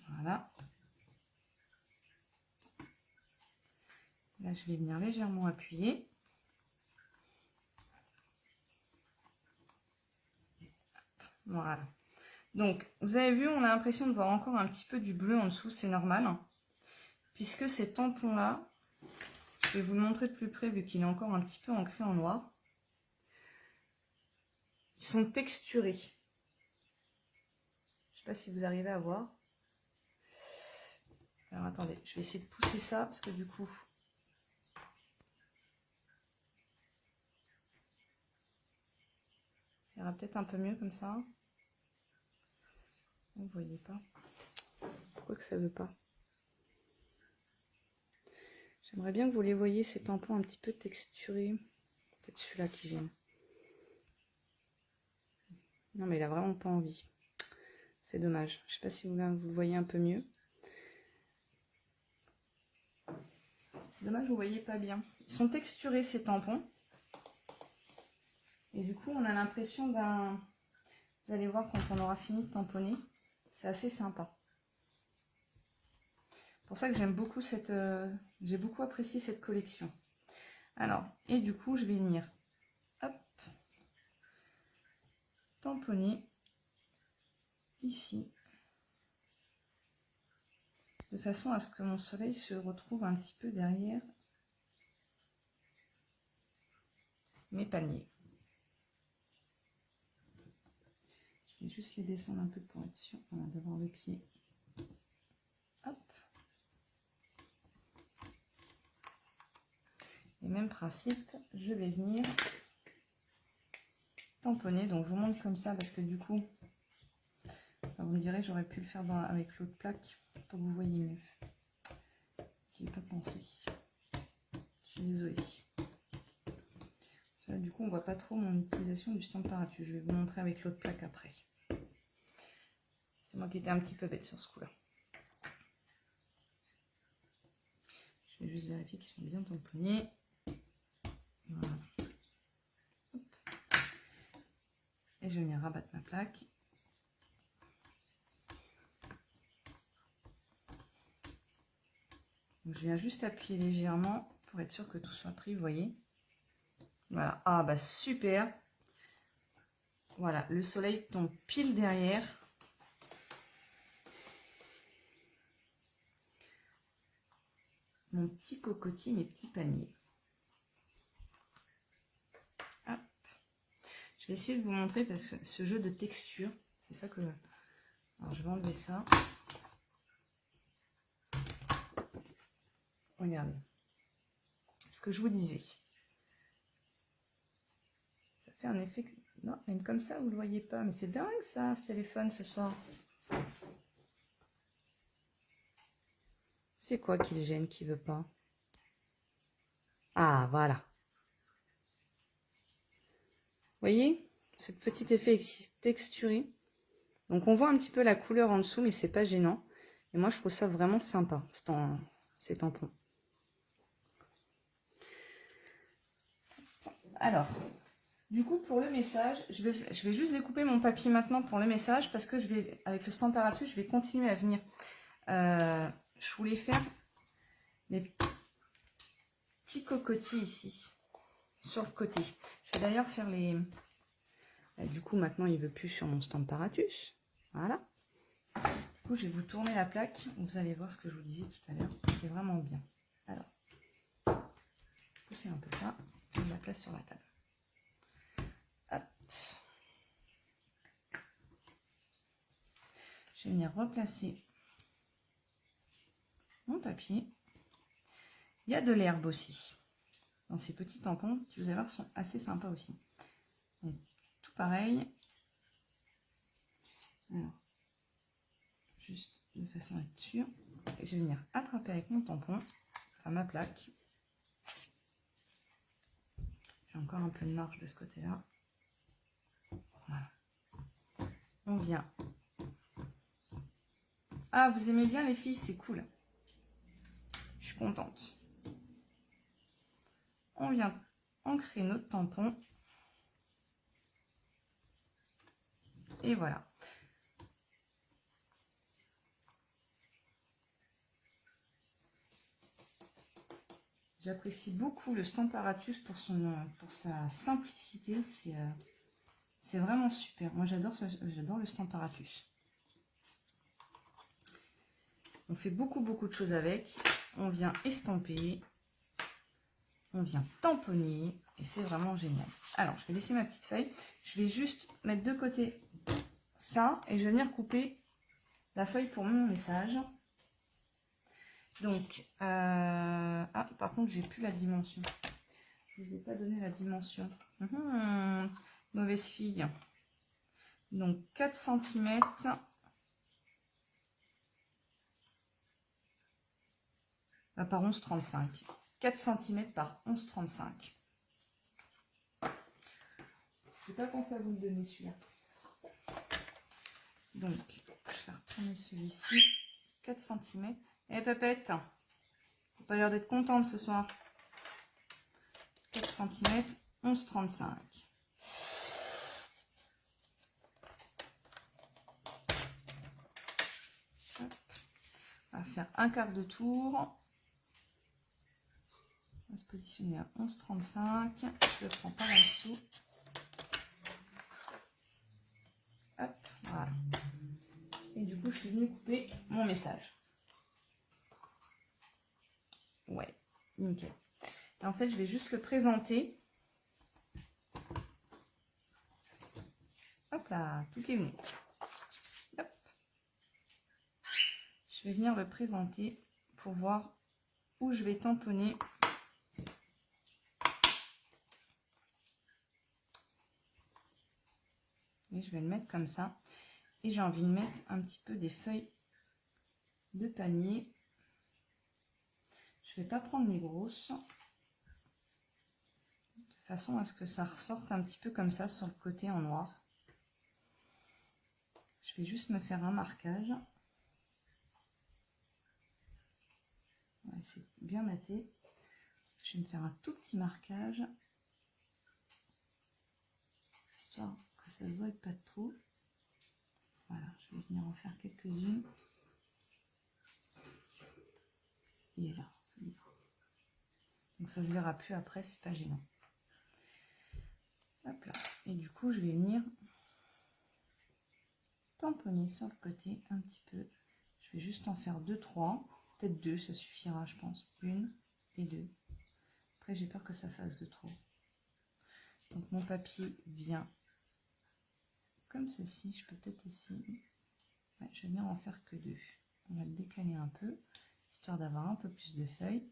Voilà. Là, je vais venir légèrement appuyer. Voilà. Donc, vous avez vu, on a l'impression de voir encore un petit peu du bleu en dessous, c'est normal. Hein, puisque ces tampons-là, je vais vous le montrer de plus près vu qu'il est encore un petit peu ancré en noir. Ils sont texturés. Je ne sais pas si vous arrivez à voir. Alors, attendez, je vais essayer de pousser ça parce que du coup... ça ira peut-être un peu mieux comme ça. Vous ne voyez pas. Pourquoi que ça ne veut pas? J'aimerais bien que vous les voyiez, ces tampons un petit peu texturés. Peut-être celui-là qui gêne. Non, mais il a vraiment pas envie. C'est dommage. Je ne sais pas si vous le voyez un peu mieux. C'est dommage, vous ne voyez pas bien. Ils sont texturés, ces tampons. Et du coup, on a l'impression d'un... Vous allez voir quand on aura fini de tamponner. C'est assez sympa. C'est pour ça que j'aime beaucoup cette... j'ai beaucoup apprécié cette collection. Alors, et du coup, je vais venir... Hop, tamponner ici. De façon à ce que mon soleil se retrouve un petit peu derrière mes palmiers. Je vais juste les descendre un peu pour être sûr d'avoir le pied. Hop. Et même principe, je vais venir tamponner. Donc je vous montre comme ça parce que du coup, vous me direz j'aurais pu le faire avec l'autre plaque pour que vous voyez mieux. J'y ai pas pensé. Je suis désolée. Là, du coup, on voit pas trop mon utilisation du Stamparatus. Je vais vous montrer avec l'autre plaque après. C'est moi qui étais un petit peu bête sur ce coup-là. Je vais juste vérifier qu'ils sont bien tamponnés. Voilà. Hop. Et je vais venir rabattre ma plaque. Donc, je viens juste appuyer légèrement pour être sûr que tout soit pris, vous voyez. Voilà. Ah bah super. Voilà, le soleil tombe pile derrière. Mon petit cocotier, mes petits paniers. Hop. Je vais essayer de vous montrer parce que ce jeu de texture, c'est ça que... Alors je vais enlever ça. Regardez. Ce que je vous disais. Ça fait un effet... Non, même comme ça, vous ne le voyez pas. Mais c'est dingue ça, ce téléphone ce soir. C'est quoi qui le gêne, qui veut pas? Ah, voilà. Vous voyez ce petit effet texturé. Donc on voit un petit peu la couleur en dessous, mais c'est pas gênant. Et moi je trouve ça vraiment sympa, ces tampons. Alors, du coup pour le message, je vais juste découper mon papier maintenant pour le message parce que avec le Stamparatus, je vais continuer à venir. Je voulais faire des petits cocotiers ici, sur le côté. Je vais d'ailleurs faire les... Du coup maintenant il ne veut plus sur mon Stamparatus. Voilà. Du coup, je vais vous tourner la plaque. Vous allez voir ce que je vous disais tout à l'heure. C'est vraiment bien. Alors, poussez un peu ça. Je la place sur la table. Hop. Je vais venir replacer mon papier. Il y a de l'herbe aussi dans ces petits tampons qui, vous allez voir, sont assez sympas aussi. Donc, tout pareil. Alors, juste de façon à être sûre. Et je vais venir attraper avec mon tampon, enfin ma plaque. J'ai encore un peu de marge de ce côté-là. Voilà. On vient. Ah, vous aimez bien les filles, c'est cool. Je suis contente. On vient ancrer notre tampon. Et voilà. J'apprécie beaucoup le Stamparatus pour sa simplicité. C'est vraiment super. Moi, j'adore le Stamparatus. On fait beaucoup de choses avec. On vient estamper. On vient tamponner. Et c'est vraiment génial. Alors, je vais laisser ma petite feuille. Je vais juste mettre de côté ça. Et je vais venir couper la feuille pour mon message. Donc, ah, par contre, j'ai plus la dimension. Je vous ai pas donné la dimension. Mauvaise fille. Donc, 4 cm. Par 11,35. 4 cm par 11,35. Je sais pas quand ça vous le donner celui-là. Donc, je vais retourner celui-ci. 4 cm. Eh, Papette, t'as pas l'air d'être contente ce soir. 4 cm, 11,35. On va faire un quart de tour. On va se positionner à 11,35. Je le prends par en dessous. Hop, voilà. Et du coup, je suis venue couper mon message. Ouais, nickel. Et en fait, je vais juste le présenter. Hop là, tout est venu. Hop. Je vais venir le présenter pour voir où je vais tamponner. Et je vais le mettre comme ça. Et j'ai envie de mettre un petit peu des feuilles de palmier. Je ne vais pas prendre les grosses. De façon à ce que ça ressorte un petit peu comme ça sur le côté en noir. Je vais juste me faire un marquage. Ouais, c'est bien maté. Je vais me faire un tout petit marquage. Histoire que ça ne se voie pas trop. Voilà, je vais venir en faire quelques-unes. Et là, c'est bon. Donc ça se verra plus après, c'est pas gênant. Hop là. Et du coup, je vais venir tamponner sur le côté un petit peu. Je vais juste en faire 2-3. Peut-être 2, ça suffira, je pense. 1 et 2. Après, j'ai peur que ça fasse de trop. Donc mon papier vient comme ceci. Je peux peut-être essayer. Ouais, je vais venir en faire que 2. On va le décaler un peu, histoire d'avoir un peu plus de feuilles.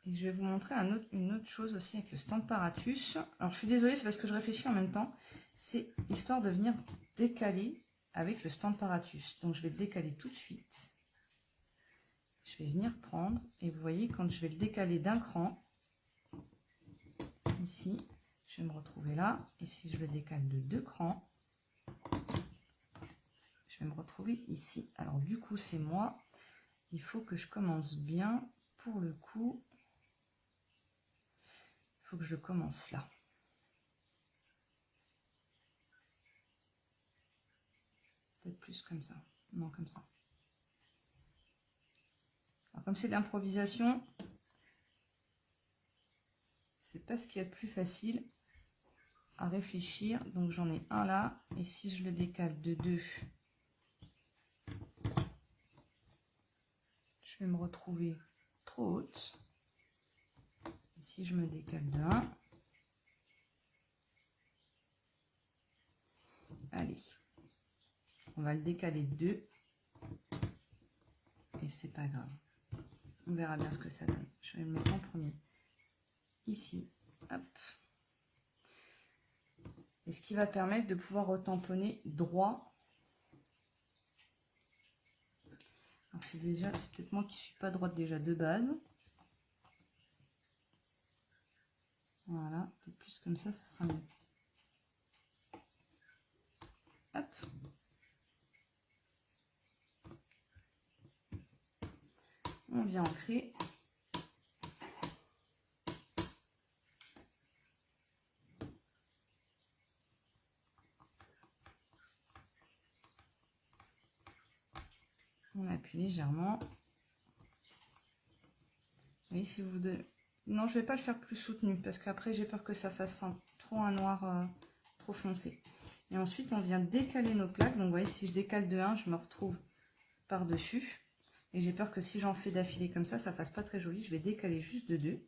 Et je vais vous montrer une autre chose aussi avec le Stamparatus. Alors je suis désolée, c'est parce que je réfléchis en même temps. C'est histoire de venir décaler avec le Stamparatus. Donc je vais le décaler tout de suite. Je vais venir prendre, et vous voyez, quand je vais le décaler d'un cran, ici, je vais me retrouver là. Et si je le décale de 2 crans, je vais me retrouver ici. Alors du coup, c'est moi. Il faut que je commence bien. Pour le coup, il faut que je commence là. Peut-être plus comme ça. Non, comme ça. Alors, comme c'est de l'improvisation, c'est pas ce qu'il y a de plus facile à réfléchir. Donc j'en ai un là. Et si je le décale de 2, je vais me retrouver trop haute. Et si je me décale de 1, allez, on va le décaler de 2. Et c'est pas grave. On verra bien ce que ça donne. Je vais le mettre en premier. Ici. Hop. Et ce qui va permettre de pouvoir retamponner droit. Alors c'est peut-être moi qui suis pas droite déjà de base. Voilà, peut-être plus comme ça sera mieux. Hop. On vient ancrer. On appuie légèrement. Vous voyez, si vous... Non, je ne vais pas le faire plus soutenu parce qu'après, j'ai peur que ça fasse trop un noir trop foncé. Et ensuite, on vient décaler nos plaques. Donc, vous voyez, si je décale de 1, je me retrouve par-dessus. Et j'ai peur que si j'en fais d'affilée comme ça ne fasse pas très joli. Je vais décaler juste de 2.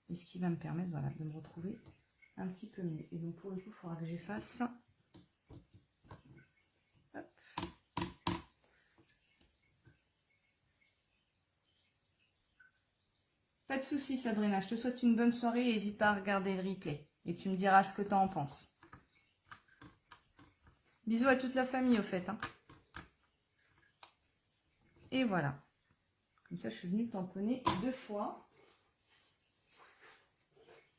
Et ce qui va me permettre, voilà, de me retrouver un petit peu mieux. Et donc, pour le coup, il faudra que j'efface. Hop. Pas de soucis, Sabrina. Je te souhaite une bonne soirée. N'hésite pas à regarder le replay. Et tu me diras ce que tu en penses. Bisous à toute la famille, au fait. Hein. Et voilà. Comme ça, je suis venue tamponner 2 fois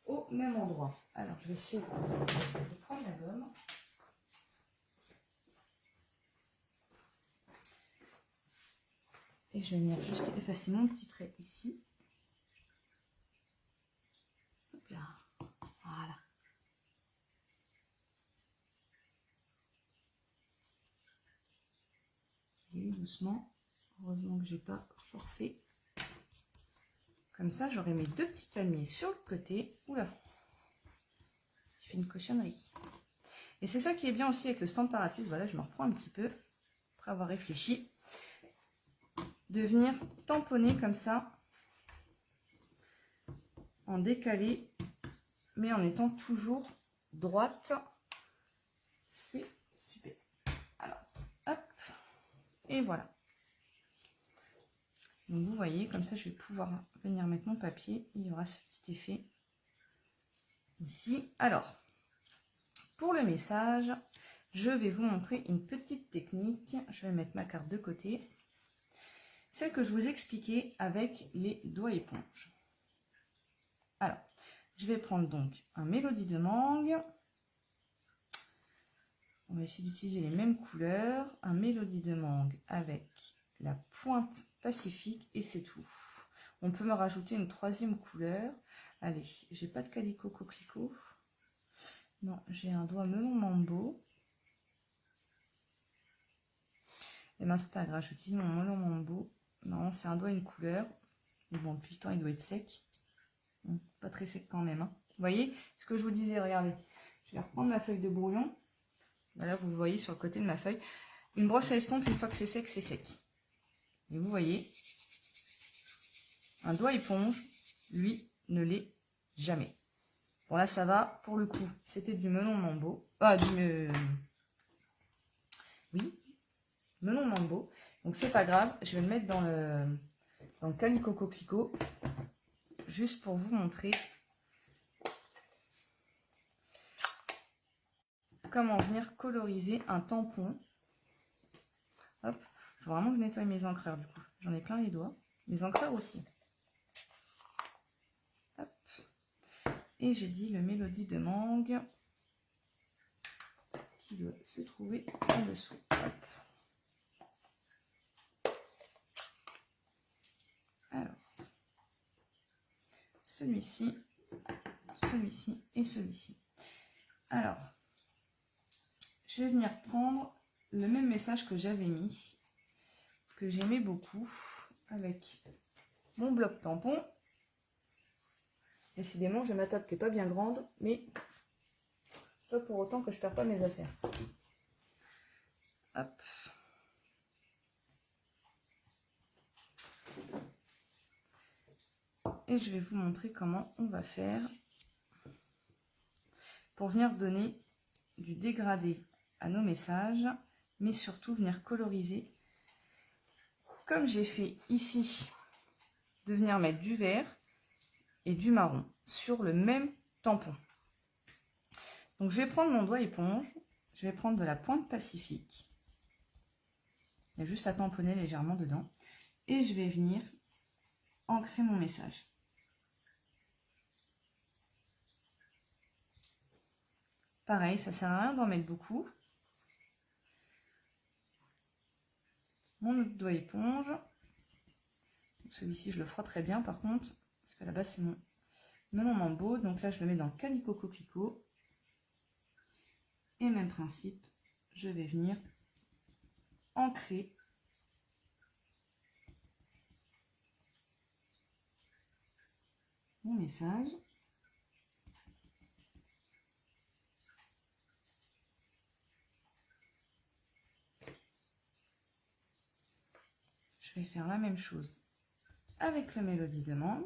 au même endroit. Alors, je vais essayer de prendre la gomme. Et je vais venir juste effacer mon petit trait ici. Hop là. Voilà. Et doucement. Heureusement que j'ai pas forcé. Comme ça, j'aurai mes 2 petits palmiers sur le côté. Oula, j'ai fait une cochonnerie. Et c'est ça qui est bien aussi avec le stand Paratus. Voilà, je me reprends un petit peu, après avoir réfléchi, de venir tamponner comme ça, en décalé, mais en étant toujours droite. C'est super. Alors, hop, et voilà. Donc vous voyez, comme ça je vais pouvoir venir mettre mon papier. Il y aura ce petit effet ici. Alors, pour le message, je vais vous montrer une petite technique. Je vais mettre ma carte de côté. Celle que je vous expliquais avec les doigts éponges. Alors, je vais prendre donc un mélodie de mangue. On va essayer d'utiliser les mêmes couleurs. Un mélodie de mangue avec la pointe Pacifique et c'est tout. On peut me rajouter une 3e couleur. Allez, j'ai pas de calico coquelicot. Non, j'ai un doigt melon mambo. Et ben c'est pas grave, j'utilise mon melon mambo. Non, c'est un doigt une couleur. Mais bon, depuis le temps, il doit être sec. Bon, pas très sec quand même. Hein. Vous voyez ce que je vous disais, regardez. Je vais reprendre ma feuille de brouillon. Voilà, vous voyez sur le côté de ma feuille. Une brosse à estompe, une fois que c'est sec, c'est sec. Et vous voyez, un doigt éponge, lui, ne l'est jamais. Bon là, ça va. Pour le coup, c'était du melon mambo. Ah, oui, melon mambo. Donc, c'est pas grave. Je vais le mettre dans le calico coquelicot. Juste pour vous montrer comment venir coloriser un tampon. Hop. Il faut vraiment que je nettoie mes encreurs du coup. J'en ai plein les doigts. Mes encreurs aussi. Hop. Et j'ai dit le mélodie de mangue qui doit se trouver en dessous. Hop. Alors, celui-ci et celui-ci. Alors, je vais venir prendre le même message que j'avais mis, que j'aimais beaucoup, avec mon bloc tampon. Décidément, j'ai ma table qui n'est pas bien grande, mais c'est pas pour autant que je perds pas mes affaires. Hop. Et je vais vous montrer comment on va faire pour venir donner du dégradé à nos messages, mais surtout venir coloriser, comme j'ai fait ici, de venir mettre du vert et du marron sur le même tampon. Donc je vais prendre mon doigt éponge, je vais prendre de la pointe Pacifique, il y a juste à tamponner légèrement dedans, et je vais venir ancrer mon message. Pareil, ça sert à rien d'en mettre beaucoup. Mon autre doigt éponge. Celui-ci, je le frotterai bien par contre, parce qu'à la base, c'est mon melon mambo. Donc là, je le mets dans le calico coquelicot. Et même principe, je vais venir ancrer mon message. Je vais faire la même chose avec le mélodie demande.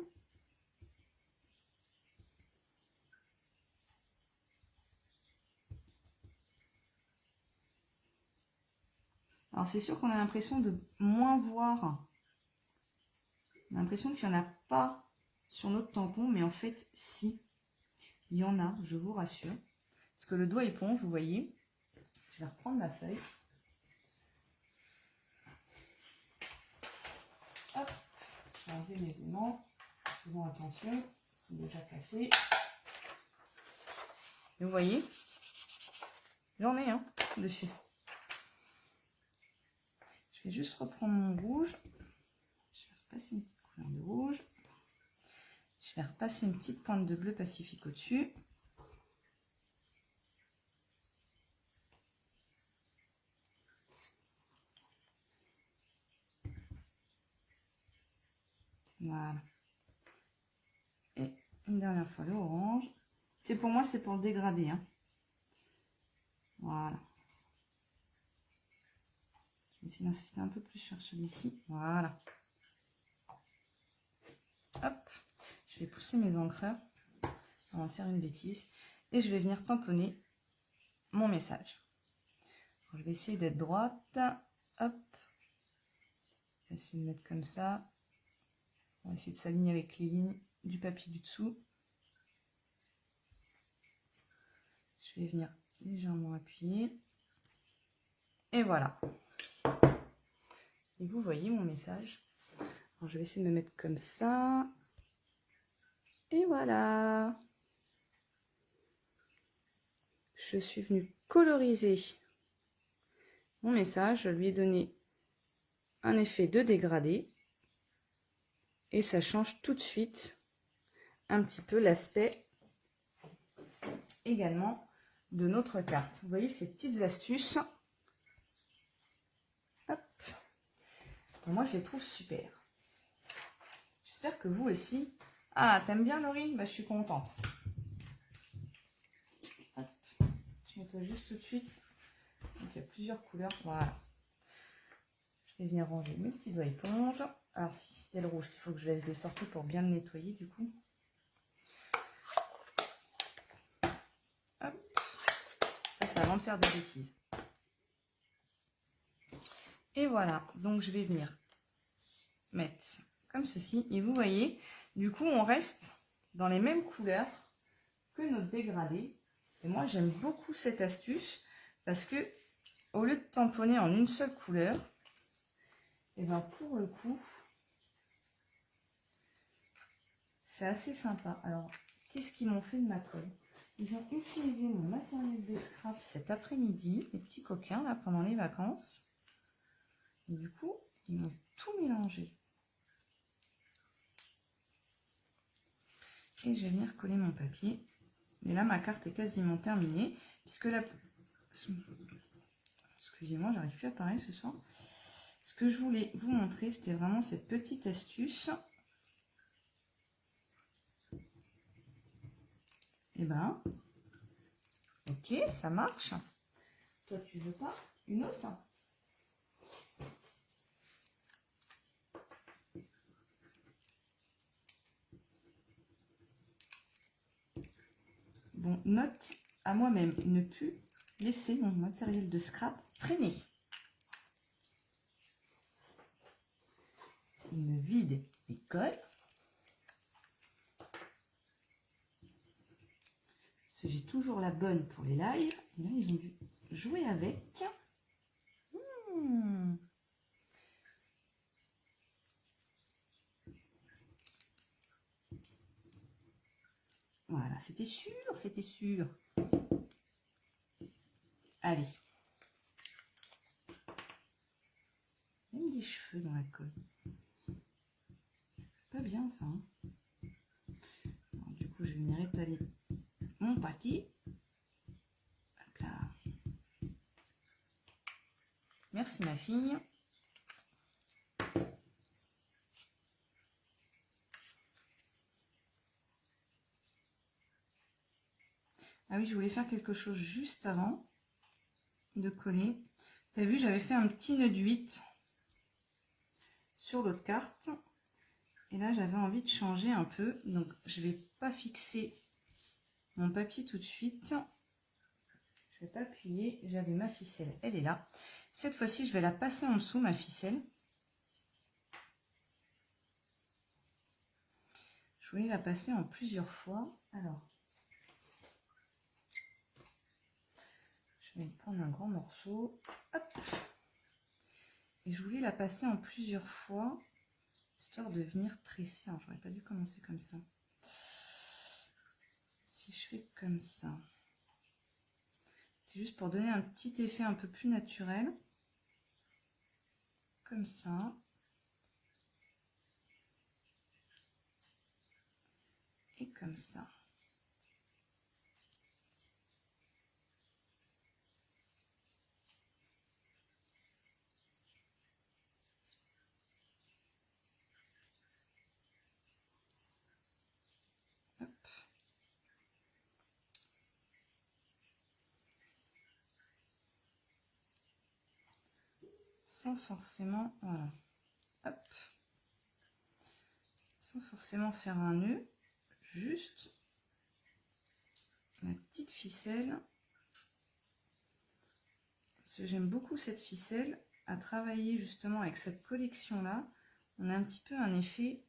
Alors c'est sûr qu'on a l'impression de moins voir. On a l'impression qu'il n'y en a pas sur notre tampon, mais en fait, si. Il y en a, je vous rassure. Parce que le doigt éponge, vous voyez. Je vais reprendre ma feuille. Hop, je vais enlever mes aimants. Faisons attention, ils sont déjà cassés. Et vous voyez, j'en ai un dessus. Je vais juste reprendre mon rouge. Je vais repasser une petite couleur de rouge. Je vais repasser une petite pointe de bleu Pacifique au-dessus. Voilà. Et une dernière fois le orange. C'est pour moi, c'est pour le dégradé. Hein. Voilà. Je vais essayer d'insister un peu plus sur celui-ci. Voilà. Hop. Je vais pousser mes encreurs. On va faire une bêtise. Et je vais venir tamponner mon message. Alors, je vais essayer d'être droite. Hop. Je vais essayer de mettre comme ça. On va essayer de s'aligner avec les lignes du papier du dessous. Je vais venir légèrement appuyer. Et voilà. Et vous voyez mon message. Alors, je vais essayer de me mettre comme ça. Et voilà. Je suis venue coloriser mon message. Je lui ai donné un effet de dégradé. Et ça change tout de suite un petit peu l'aspect également de notre carte. Vous voyez ces petites astuces. Hop. Moi, je les trouve super. J'espère que vous aussi. Ah, t'aimes bien, Laurie? Bah, je suis contente. Hop. Je nettoie juste tout de suite. Donc, il y a plusieurs couleurs. Voilà. Je vais venir ranger mes petits doigts éponges. Alors, si, il y a le rouge qu'il faut que je laisse de sortie pour bien le nettoyer, du coup. Hop. Ça, c'est avant de faire des bêtises. Et voilà. Donc, je vais venir mettre comme ceci. Et vous voyez, du coup, on reste dans les mêmes couleurs que notre dégradé. Et moi, j'aime beaucoup cette astuce parce que au lieu de tamponner en une seule couleur, et bien pour le coup, c'est assez sympa. Alors, qu'est-ce qu'ils m'ont fait de ma colle? Ils ont utilisé mon matériel de scrap cet après-midi, les petits coquins, là, pendant les vacances. Et du coup, ils m'ont tout mélangé. Et je vais venir coller mon papier. Et là, ma carte est quasiment terminée, puisque là... Excusez-moi, j'arrive plus à parler ce soir. Ce que je voulais vous montrer, c'était vraiment cette petite astuce. Et ben, ok, ça marche. Toi, tu veux pas une autre? Bon, note à moi-même, ne plus laisser mon matériel de scrap traîner. Il me vide les colles. Parce que j'ai toujours la bonne pour les lives. Et là, ils ont dû jouer avec. Voilà, c'était sûr, c'était sûr. Allez. Même des cheveux dans la colle. Pas bien ça. Hein. Alors, du coup, je vais venir étaler mon papier. Hop là. Merci ma fille. Ah oui, je voulais faire quelque chose juste avant de coller. Vous avez vu, j'avais fait un petit nœud de 8 sur l'autre carte. Et là, j'avais envie de changer un peu. Donc, je ne vais pas fixer mon papier tout de suite. Je ne vais pas appuyer. J'avais ma ficelle, elle est là. Cette fois-ci, je vais la passer en dessous, ma ficelle. Je voulais la passer en plusieurs fois. Alors, je vais prendre un grand morceau. Hop. Et je voulais la passer en plusieurs fois, histoire de venir tresser. Alors, j'aurais pas dû commencer comme ça. Si je fais comme ça, c'est juste pour donner un petit effet un peu plus naturel. Comme ça. Et comme ça. Hop. Sans forcément, voilà. Hop. Sans forcément faire un nœud, juste la petite ficelle. Parce que j'aime beaucoup cette ficelle. À travailler justement avec cette collection là, on a un petit peu un effet.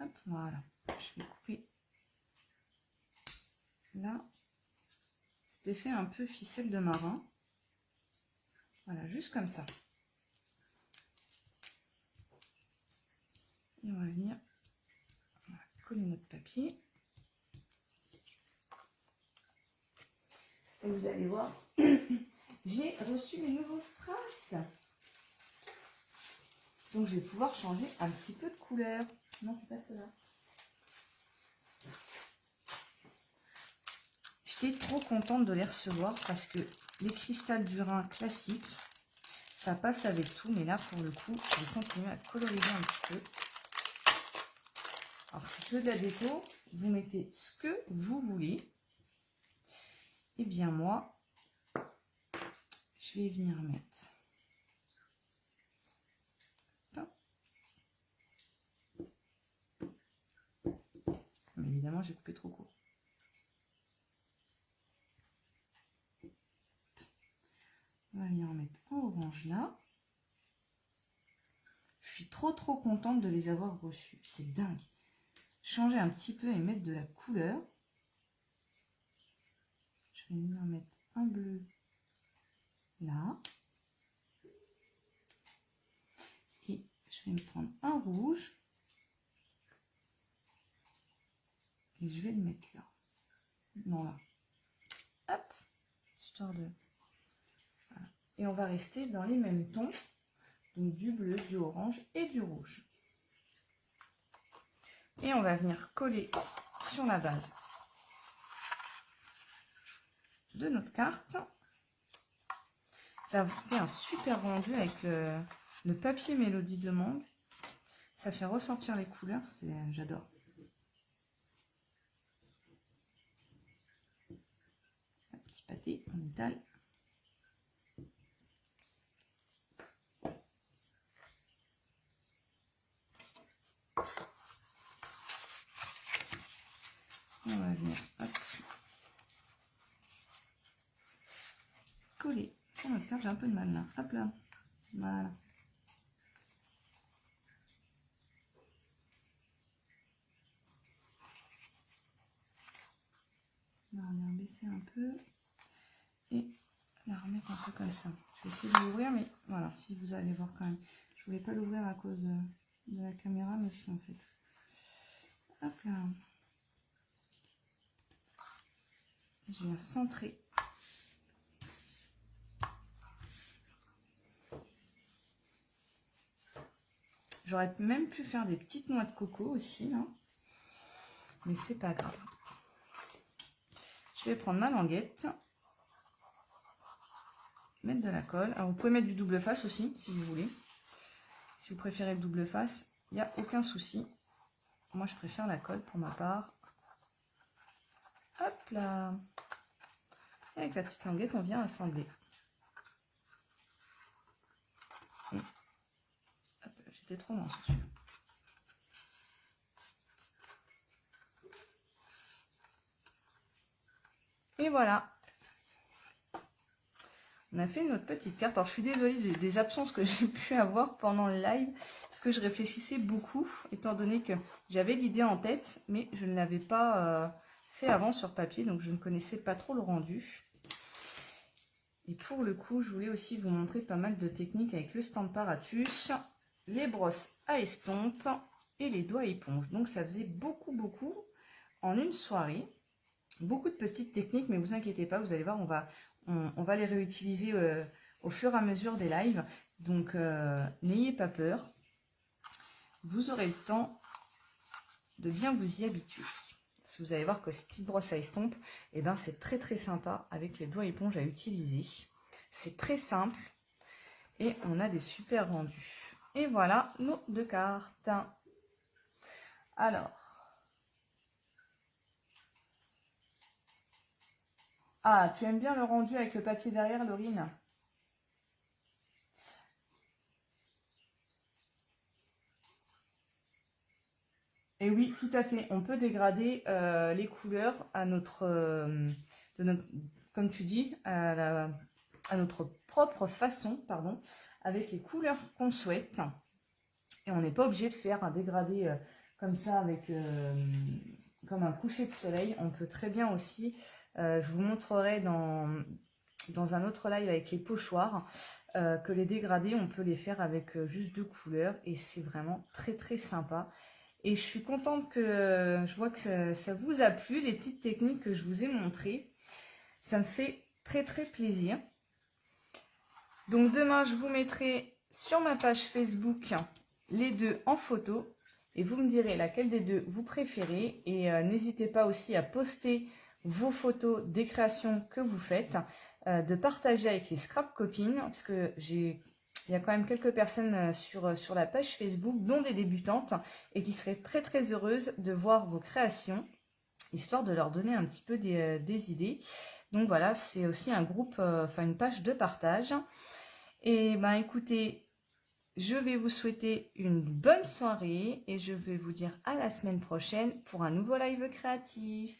Hop, voilà. Je vais couper là. Cet effet un peu ficelle de marin. Voilà, juste comme ça. Et on va venir coller notre papier. Et vous allez voir, j'ai reçu les nouveaux strass. Donc je vais pouvoir changer un petit peu de couleur. Non, c'est pas cela. J'étais trop contente de les recevoir parce que les cristals du Rhin classiques, ça passe avec tout. Mais là, pour le coup, je vais continuer à coloriser un petit peu. Alors, c'est que de la déco. Vous mettez ce que vous voulez. Et bien moi, je vais venir mettre... Mais évidemment, j'ai coupé trop court. On va venir en mettre en orange là. Je suis trop contente de les avoir reçus. C'est dingue. Changer un petit peu et mettre de la couleur. Je vais venir mettre un bleu là. Et je vais me prendre un rouge. Et je vais le mettre là. Non, là. Hop. Histoire de... Voilà. Et on va rester dans les mêmes tons. Donc du bleu, du orange et du rouge. Et on va venir coller sur la base de notre carte. Ça fait un super rendu avec le papier Mélodie de Mangue. Ça fait ressortir les couleurs, j'adore. Un petit pâté en métal. On va venir hop, coller sur notre carte. J'ai un peu de mal là. Hop là. Voilà. On va venir baisser un peu et la remettre un peu comme ça. Je vais essayer de l'ouvrir, mais voilà, si vous allez voir quand même. Je voulais pas l'ouvrir à cause de la caméra, mais si en fait. Hop là. Je viens centrer. J'aurais même pu faire des petites noix de coco aussi, là. Mais c'est pas grave. Je vais prendre ma languette. mettre de la colle. Alors, vous pouvez mettre du double face aussi, si vous voulez. Si vous préférez le double face, il n'y a aucun souci. Moi, je préfère la colle pour ma part. Hop là. Et avec la petite languette, on vient assembler. J'étais trop loin sur celui-là. Et voilà. On a fait notre petite carte. Alors, je suis désolée des absences que j'ai pu avoir pendant le live, parce que je réfléchissais beaucoup, étant donné que j'avais l'idée en tête, mais je ne l'avais pas fait avant sur papier, donc je ne connaissais pas trop le rendu. Et pour le coup, je voulais aussi vous montrer pas mal de techniques avec le stand Paratus, les brosses à estompe et les doigts éponges. Donc, ça faisait beaucoup en une soirée. Beaucoup de petites techniques, mais vous inquiétez pas, vous allez voir, on va les réutiliser au fur et à mesure des lives. Donc, n'ayez pas peur. Vous aurez le temps de bien vous y habituer. Parce que vous allez voir que cette petite brosse à estompe, eh ben, c'est très sympa avec les doigts éponges à utiliser. C'est très simple et on a des super rendus. Et voilà nos 2 cartes. Alors. Ah, tu aimes bien le rendu avec le papier derrière, Laurine? Et oui, tout à fait. On peut dégrader les couleurs à comme tu dis, à notre propre façon, pardon, avec les couleurs qu'on souhaite. Et on n'est pas obligé de faire un dégradé comme ça, comme un coucher de soleil. On peut très bien aussi, je vous montrerai dans un autre live avec les pochoirs, que les dégradés, on peut les faire avec juste 2 couleurs. Et c'est vraiment très sympa. Et je suis contente que je vois que ça vous a plu, les petites techniques que je vous ai montrées. Ça me fait très plaisir. Donc demain, je vous mettrai sur ma page Facebook les 2 en photo. Et vous me direz laquelle des 2 vous préférez. Et n'hésitez pas aussi à poster vos photos des créations que vous faites. De partager avec les scrap copines. Parce que il y a quand même quelques personnes sur la page Facebook, dont des débutantes, et qui seraient très heureuses de voir vos créations, histoire de leur donner un petit peu des idées. Donc voilà, c'est aussi un groupe, une page de partage. Et ben écoutez, je vais vous souhaiter une bonne soirée et je vais vous dire à la semaine prochaine pour un nouveau live créatif.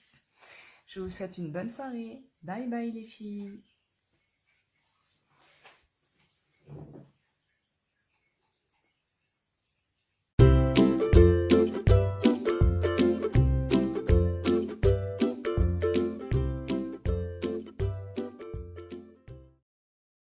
Je vous souhaite une bonne soirée. Bye bye les filles.